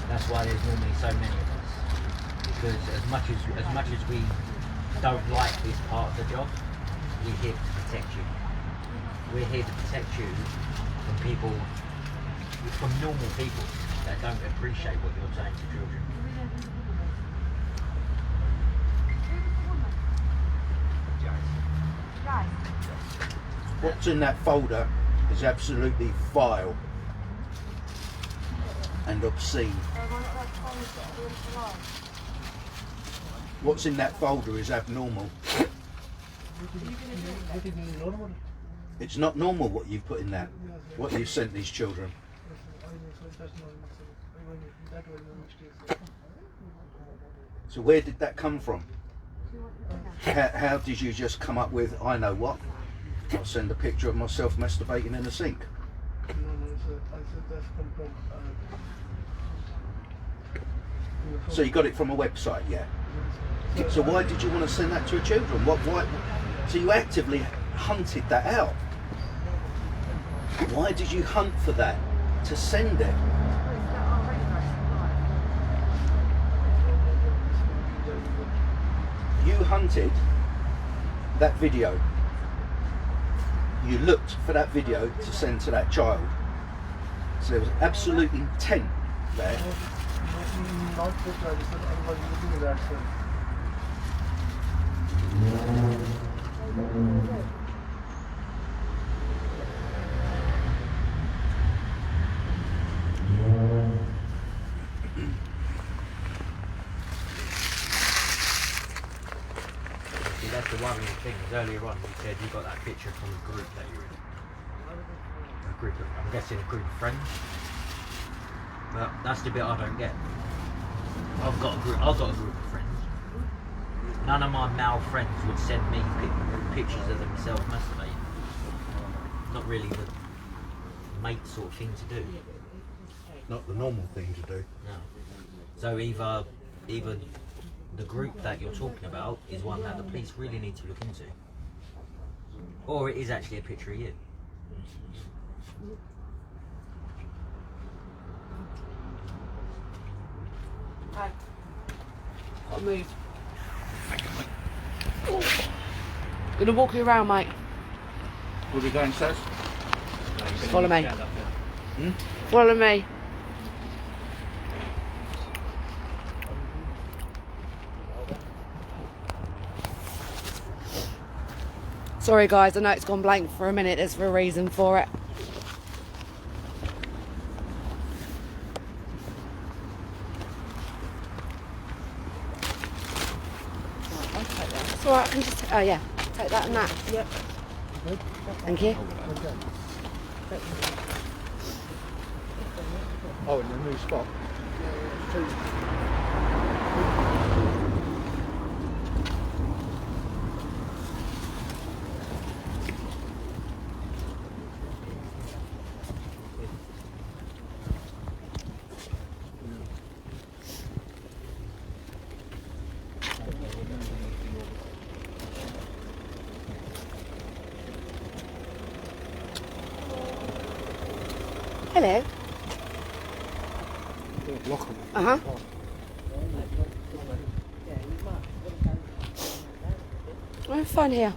That's why there's normally so many of us. Because as much as we don't like this part of the job, we're here to protect you. We're here to protect you from normal people that don't appreciate what you're saying to children. What's in that folder is absolutely vile and obscene. What's in that folder is abnormal. It's not normal what you've put in that, what you've sent these children. So where did that come from? How did you just come up with, I know what, I'll send a picture of myself masturbating in the sink? No, sir. I said that's come from. So you got it from a website, yeah? So why did you want to send that to your children? Why? So you actively hunted that out. Why did you hunt for that to send it? You hunted that video. You looked for that video to send to that child. So there was absolute intent there. Not the child, sir. I was looking at that, sir. See, that's the worrying thing. Earlier on, you said you got that picture from the group that you're in. A group of, I'm guessing a group of friends. But that's the bit I don't get. I've got a group of friends. None of my male friends would send me pictures of themselves masturbating. Not really the mate sort of thing to do. Not the normal thing to do. No. So either the group that you're talking about is one that the police really need to look into, or it is actually a picture of you. Okay. Gotta move. Gonna walk you around, mate. Where are we going, Saz? Follow me. Follow me. Sorry guys, I know it's gone blank for a minute, there's a reason for it. I'll take that. It's alright, I can just, oh yeah, take that and that. Yep. Thank you. Oh, in the new spot. Hello. Lock 'em. Uh-huh. I'm fine here.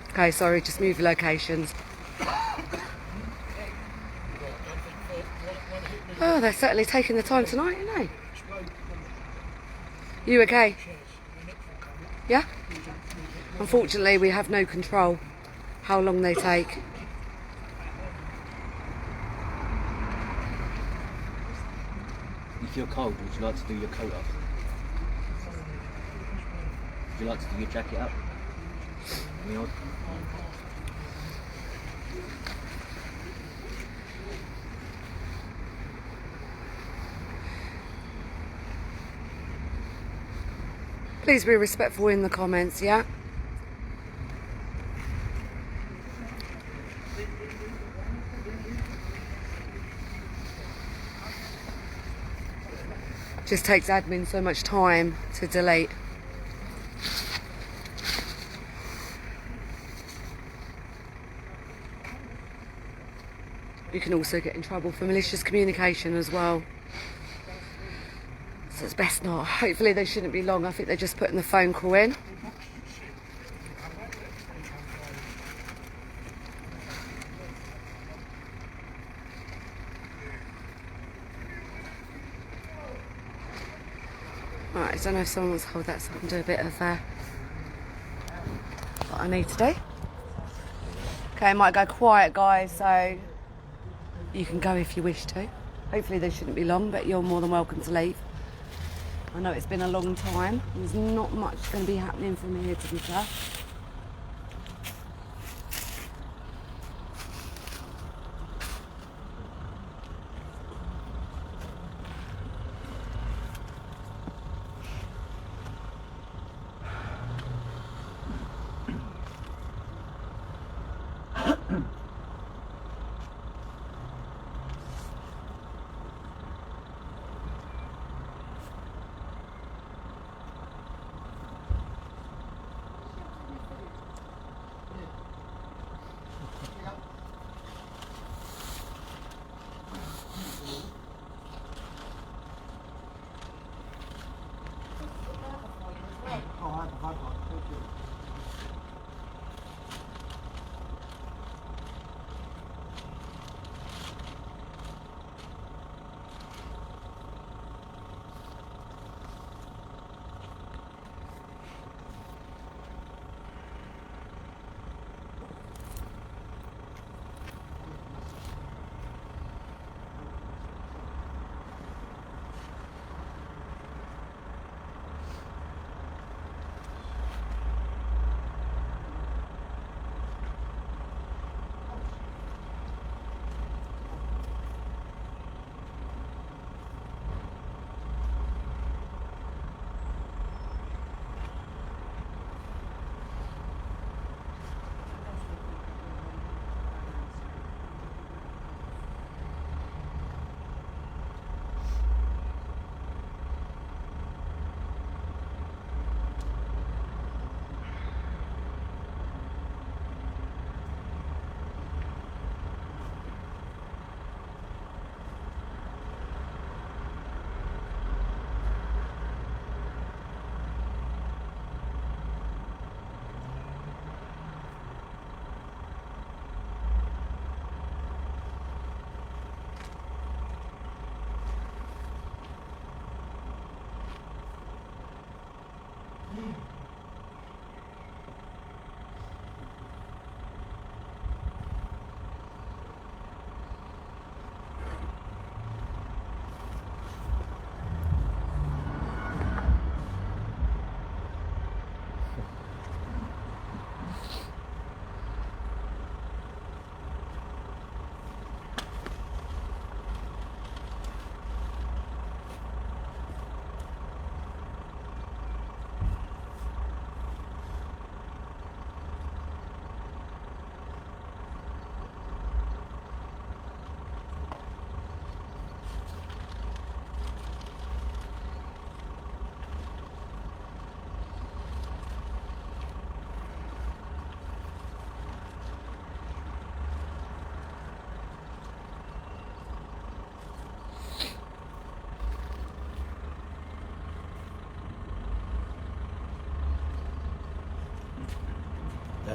Okay, sorry, just move locations. Oh, they're certainly taking the time tonight, aren't they? You okay? Yeah? Unfortunately, we have no control how long they take. If you're cold, would you like to do your coat up? Would you like to do your jacket up? Neil? Please be respectful in the comments, yeah? Just takes admin so much time to delete. You can also get in trouble for malicious communication as well. So it's best not. Hopefully they shouldn't be long. I think they're just putting the phone call in. Right, I don't know if someone wants to hold that so I can do a bit of what I need to do. Okay, I might go quiet, guys, so you can go if you wish to. Hopefully they shouldn't be long, but you're more than welcome to leave. I know it's been a long time. There's not much going to be happening from here, to be fair.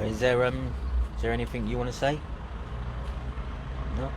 Is there anything you want to say? No?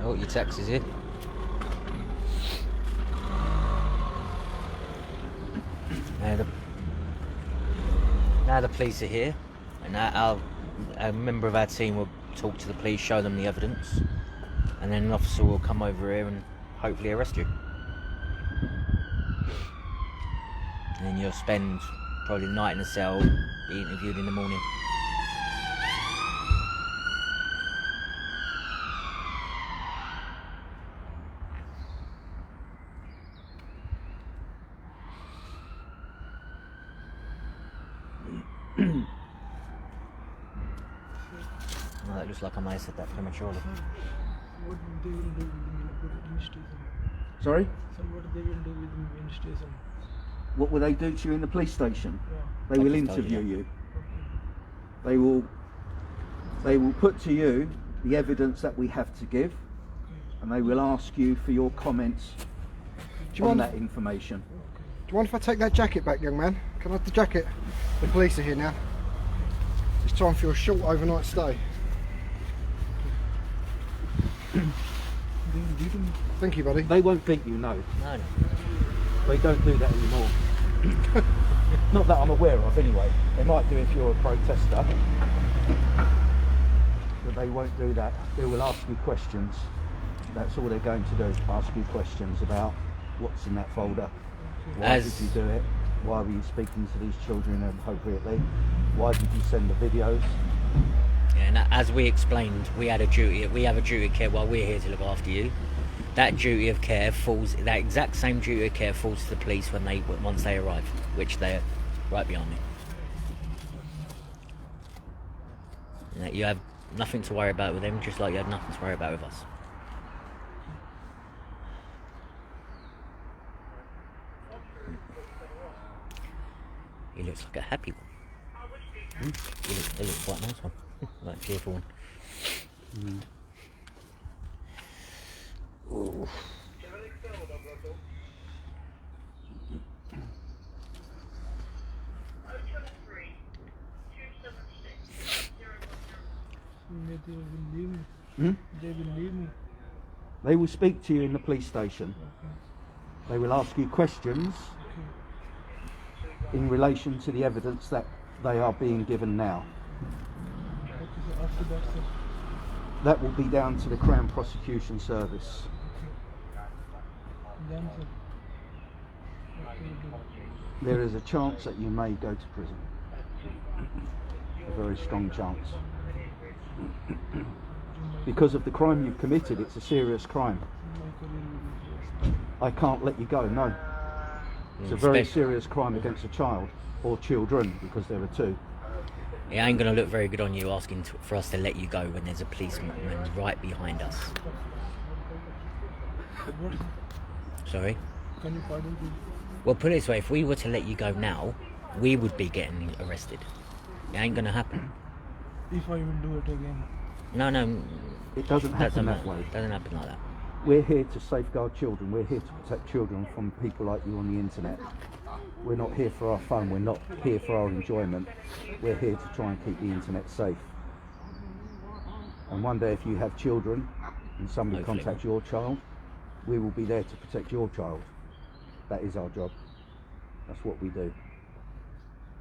Oh, your taxi's here. Now the police are here, and a member of our team will talk to the police, show them the evidence. and then an officer will come over here and hopefully arrest you. And then you'll spend probably the night in a cell, be interviewed in the morning. Well, that looks like I may have said that prematurely. What they will do with the main station? Sorry? So what they will do with the main station? What will they do to you in the police station? Yeah. They will just told interview you. you. They will put to you the evidence that we have to give, and they will ask you for your comments you on want- that information. Do you mind if I take that jacket back, young man? Can I have the jacket? The police are here now. It's time for your short overnight stay. They will beat me. Thank you, buddy. They won't beat you, no. No, no. They don't do that anymore. Not that I'm aware of, anyway. They might do if you're a protester, but they won't do that. They will ask you questions. That's all they're going to do, ask you questions about what's in that folder. Why did you do it? Why were you speaking to these children inappropriately? Why did you send the videos? Yeah, and as we explained, we have a duty of care while we're here to look after you. That duty of care falls, that exact same duty of care falls to the police once they arrive, which they're right behind me. And that you have nothing to worry about with them, just like you have nothing to worry about with us. He looks like a happy one. He looks quite a nice one, like a cheerful one. Ooh. They will leave me. Hmm? They will leave me. They will speak to you in the police station. They will ask you questions in relation to the evidence that they are being given now. Okay, so after that, sir. That will be down to the Crown Prosecution Service. Then, sir. Okay, There is a chance that you may go to prison. A very strong chance. Because of the crime you've committed, it's a serious crime. I can't let you go, no. It's a very serious crime against a child, or children, because there are two. It ain't gonna look very good on you asking for us to let you go when there's a policeman right behind us. Sorry? Can you pardon me? Well, put it this way, if we were to let you go now, we would be getting arrested. It ain't gonna happen. If I will do it again. No, It doesn't happen that way. It doesn't happen like that. We're here to safeguard children. We're here to protect children from people like you on the internet. We're not here for our fun. We're not here for our enjoyment. We're here to try and keep the internet safe. And one day if you have children and somebody Hopefully. contacts your child, we will be there to protect your child. That is our job. That's what we do.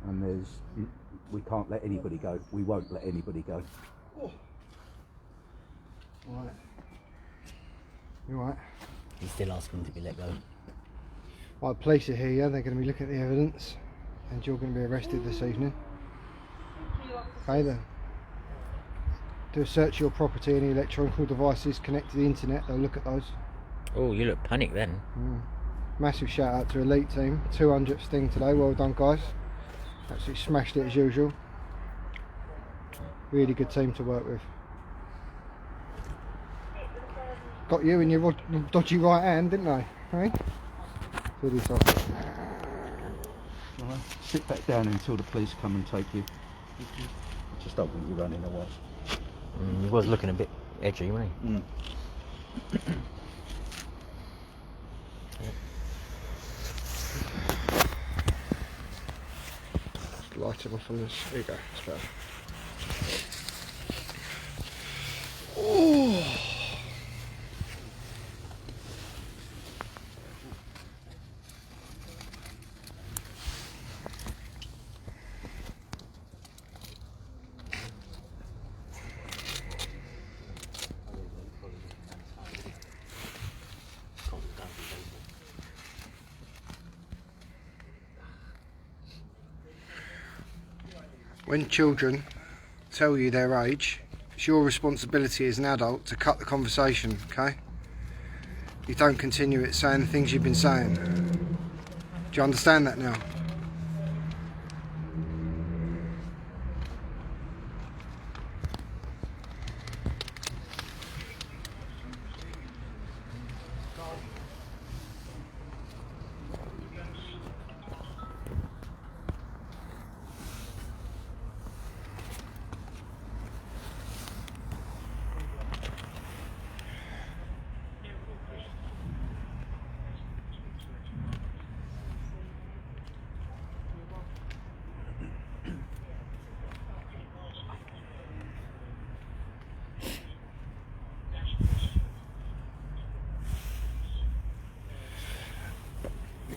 And we can't let anybody go. We won't let anybody go. Right. You alright? He's still asking to be let go. Right, police are here, yeah? They're going to be looking at the evidence, and you're going to be arrested this evening. Okay then. Do a search of your property, any electronic devices connected to the internet, they'll look at those. Oh, you look panicked then. Massive shout out to Elite Team, 200th sting today, well done guys. Absolutely smashed it as usual. Really good team to work with. Got you in your dodgy right hand, didn't they? Hey? Do this off. Alright, sit back down until the police come and take you. I just don't want you running away. He was looking a bit edgy, wasn't he? Just light him off on this. There you go, it's better. Oh. When children tell you their age, it's your responsibility as an adult to cut the conversation, okay? You don't continue it saying the things you've been saying. Do you understand that now?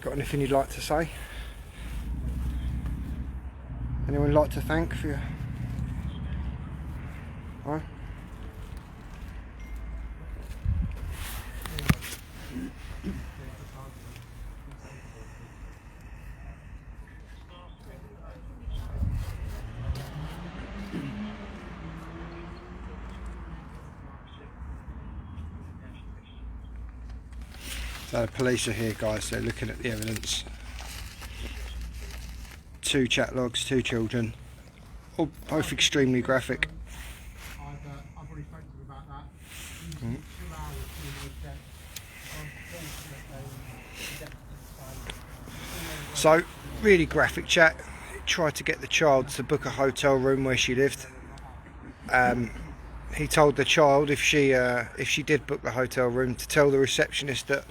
Got anything you'd like to say? Anyone you'd like to thank for your... Huh? So the police are here, guys. They're looking at the evidence. 2 chat logs, 2 children, all both extremely graphic. So, really graphic chat. Tried to get the child to book a hotel room where she lived. He told the child if she did book the hotel room to tell the receptionist that,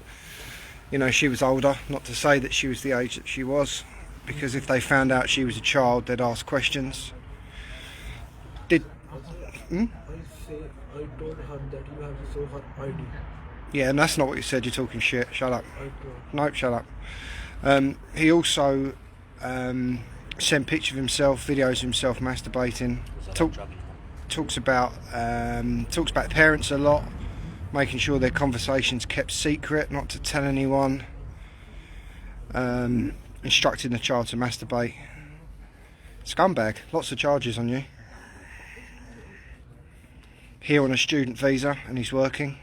you know, she was older, not to say that she was the age that she was, because if they found out she was a child, they'd ask questions. Did... Hmm? I say, I told her that you have to show her ID. Yeah, and that's not what you said. You're talking shit. Shut up. Nope, shut up. He also sent pictures of himself, videos of himself masturbating. Talks about parents a lot, making sure their conversations kept secret, not to tell anyone. Instructing the child to masturbate. Scumbag. Lots of charges on you. Here on a student visa, and he's working.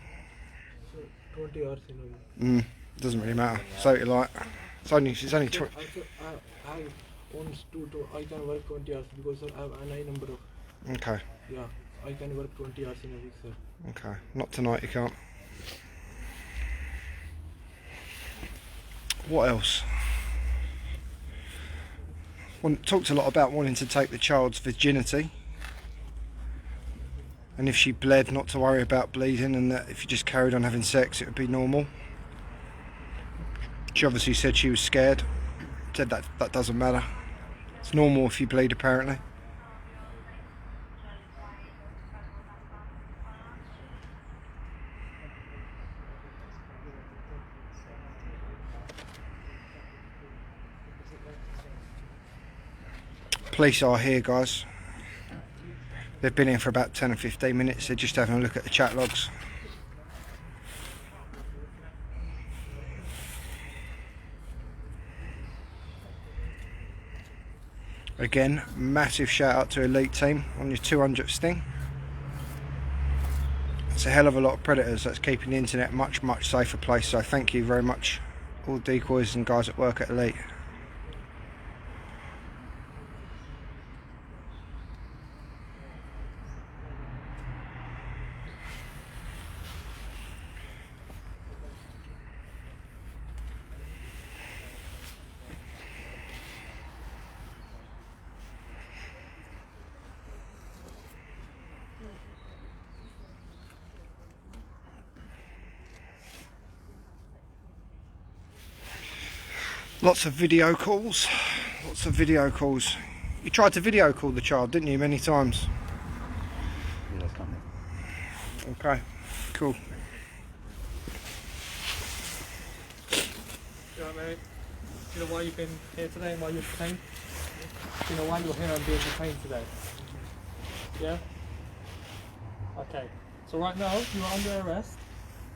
20 hours in a week. Doesn't really matter. So you like. It's only 20. I want to I can work 20 hours because I have an I number of. Okay. Yeah, I can work 20 hours in a week, sir. Okay. Not tonight. You can't. What else? Talked a lot about wanting to take the child's virginity, and if she bled, not to worry about bleeding, and that if you just carried on having sex, it would be normal. She obviously said she was scared. Said that doesn't matter. It's normal if you bleed, apparently. Police are here, guys. They've been here for about 10 or 15 minutes. They're just having a look at the chat logs. Again, massive shout out to Elite Team on your 200th sting. It's a hell of a lot of predators. That's keeping the internet much safer place. So thank you very much, all the decoys and guys that work at Elite. Lots of video calls. Lots of video calls. You tried to video call the child, didn't you, many times? Yeah, that's not me. Okay, cool. Yeah, mate. You know why you've been here today and why you're detained? You know why you're here and being detained today? Yeah? Okay. So right now, you are under arrest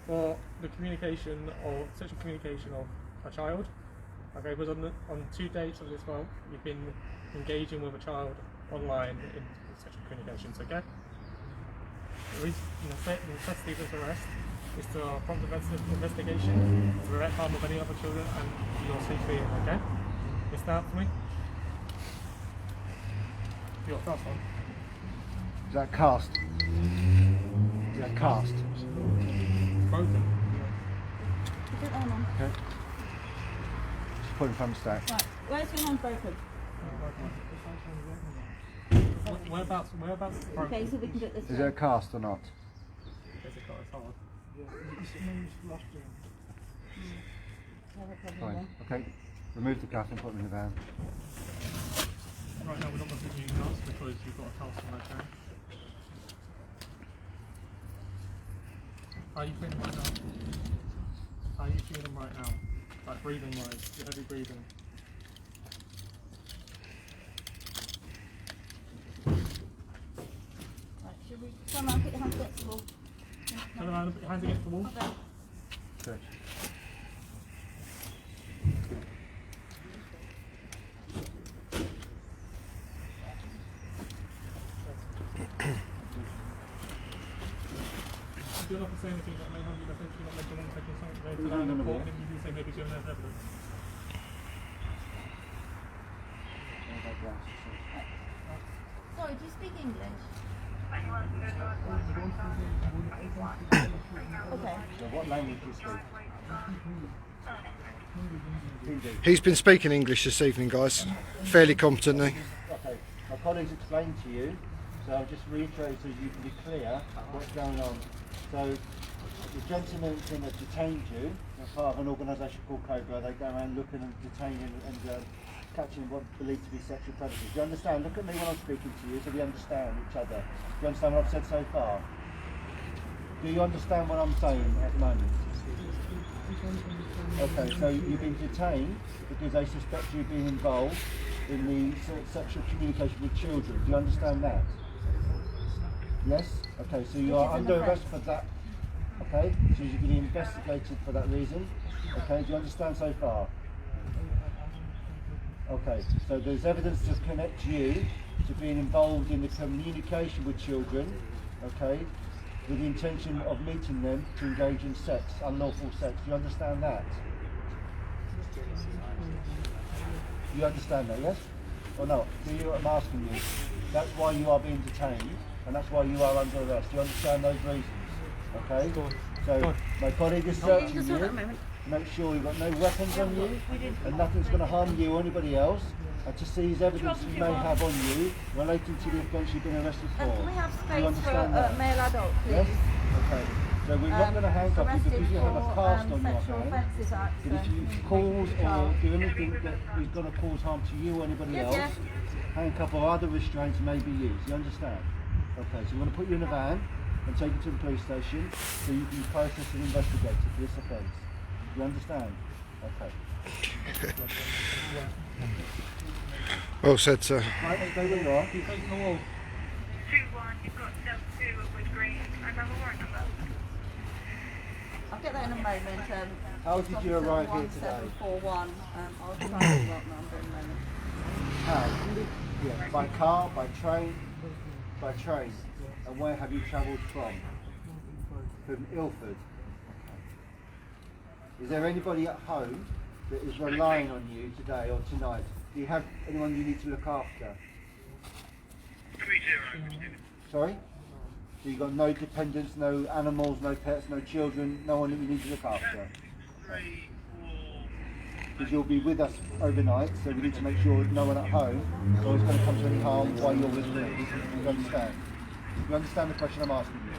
for the communication or sexual communication of a child. Okay, because on 2 dates of this month, you've been engaging with a child online in sexual communications, okay? The necessity of this arrest is to prompt investigation, to prevent harm of any other children and your safe being, okay? Listen out for me. Your first one. Is that cast? Is that cast? Broken. Put that on. Okay. Just put it in front of the stack. Right, where's your hand broken? Whereabouts broken? Okay, so we can do it this Is way. it a cast or not? It's hard. Have a problem Fine. there. Okay. Remove the cuff and put them in the van. Right now we're not going to do nuts because you've got a task on that chain. How are you feeling right now? How are you feeling right now? Like breathing wise, your heavy breathing. Right, should we come around, put your hands against the wall? Turn around and put your hands against the wall. Okay. Stretch. Do not say anything that may harm you, potentially not make you want to take your something today to down the court, and if you do say maybe given as evidence. Sorry, do you speak English? Okay. So what language do you speak? He's been speaking English this evening, guys, fairly competently. Okay, my colleagues explained to you, so I'll just reiterate so you can be clear what's going on. So the gentleman that detained you, as part of an organisation called Cobra, they go around looking and detaining and catching what believed to be sexual predators. Do you understand? Look at me when I'm speaking to you so we understand each other. Do you understand what I've said so far? Do you understand what I'm saying at the moment? Okay, so you've been detained because they suspect you being involved in the sexual communication with children. Do you understand that? Yes? Okay, so you are under arrest for that. Okay, so you're being investigated for that reason. Okay, do you understand so far? Okay, so there's evidence to connect you to being involved in the communication with children, okay, with the intention of meeting them to engage in sex, unlawful sex. Do you understand that? You understand that, yes? Or no? Do you? I'm asking you. That's why you are being detained, and that's why you are under arrest. Do you understand those reasons? Okay? So my colleague is searching you to make sure you've got no weapons on you, and nothing's going to harm you or anybody else, and to seize evidence you may have on you relating to the offence you've been arrested for. Can we have Do you space for understand a that? male adult, please? Yes? Okay. So we're not going to handcuff you because you have a cast on your Sexual hand. Offences Act. But if you cause or do anything that is going to cause harm to you or anybody else, handcuff or other restraints may be used. You understand? Okay, so we're going to put you in a van and take you to the police station so you can be processed and investigated for this offence. You understand? Okay. Well said, sir. Right, stay where you are. 2-1, you've got level 2 with green. I have a warrant number. I'll get that in a moment. How did you arrive here today? 1741. I'll try and get that number in a moment. How? Yeah, by car, by train? By train. And where have you travelled from? From Ilford. Is there anybody at home that is relying on you today or tonight? Do you have anyone you need to look after? 30. Sorry? So you've got no dependents, no animals, no pets, no children, no one that you need to look after? 3, 4. Because you'll be with us overnight, so we need to make sure no one at home or is going to come to any harm while you're with me. Do you understand? Do you understand the question I'm asking you?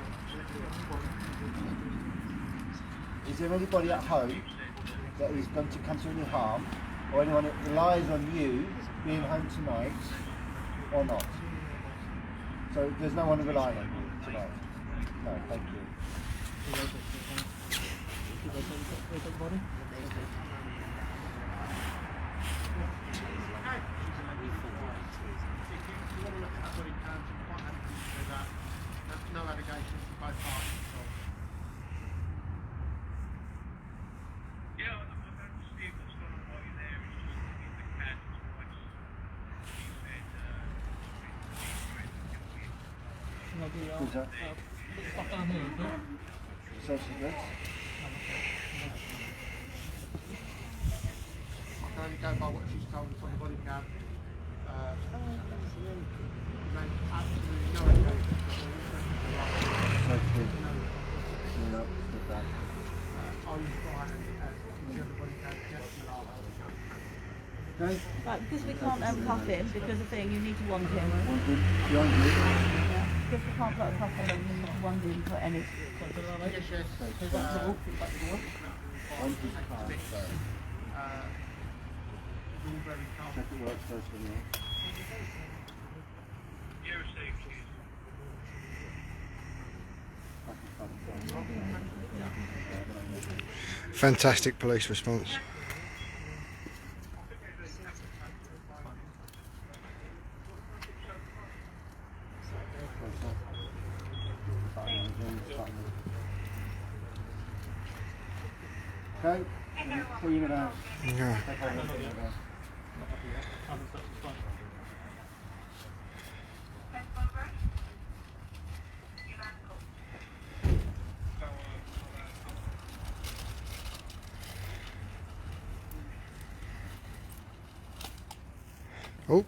Is there anybody at home that is going to come to any harm, or anyone that relies on you being home tonight, or not? So there's no one relying on you tonight? No, thank you. No allegations from both parties. Yeah, I don't see what's going on while you're there. It's just the cat twice. He said, Who's that? Stuff down here, okay? Social goods. I can only go by what she's told us on the body cam. Made absolutely no engagement. No, stop that. I was fine and the other body cam just Okay. Right, because we can't cuff him, because the thing, you need to wand him. Behind you. Yeah. Because we can't put a cuff on him, you need to wand him for any. Yes, yes. Back to the wall. Back to the wall. On his car. All very calm. Check it works first for me. You received, please. Fantastic police response. Okay, clean it out. Yeah. Oh.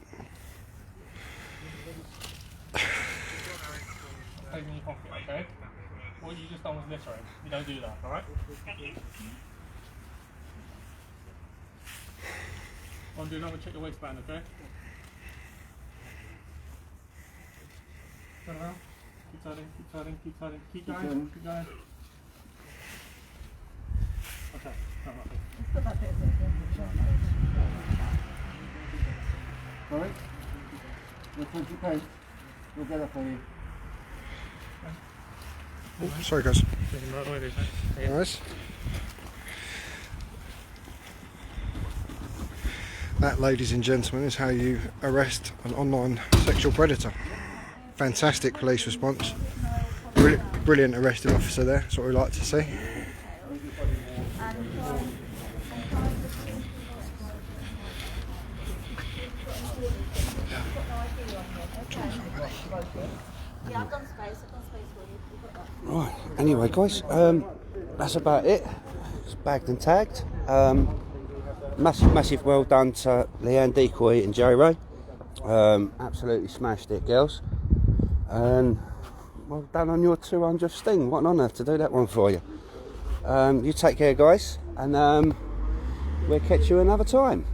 Taking your pocket, okay? What you just done was littering. You don't do that, alright? One, do another check your waistband, okay? Turn around. Keep turning, keep turning, keep turning. Keep going, keep going. Okay, no, Sorry? Which one's your coat? We'll get up for you. Oh, sorry guys. Nice. That, ladies and gentlemen, is how you arrest an online sexual predator. Fantastic police response. Brilliant arresting officer there. That's what we like to see. Yeah, I've done space for you. You've got that. Right, anyway guys, that's about it. It's bagged and tagged. Massive well done to Leanne Decoy and Jerry Ray. Absolutely smashed it, girls. And well done on your 200th sting. What an honour to do that one for you. You take care guys, and we'll catch you another time.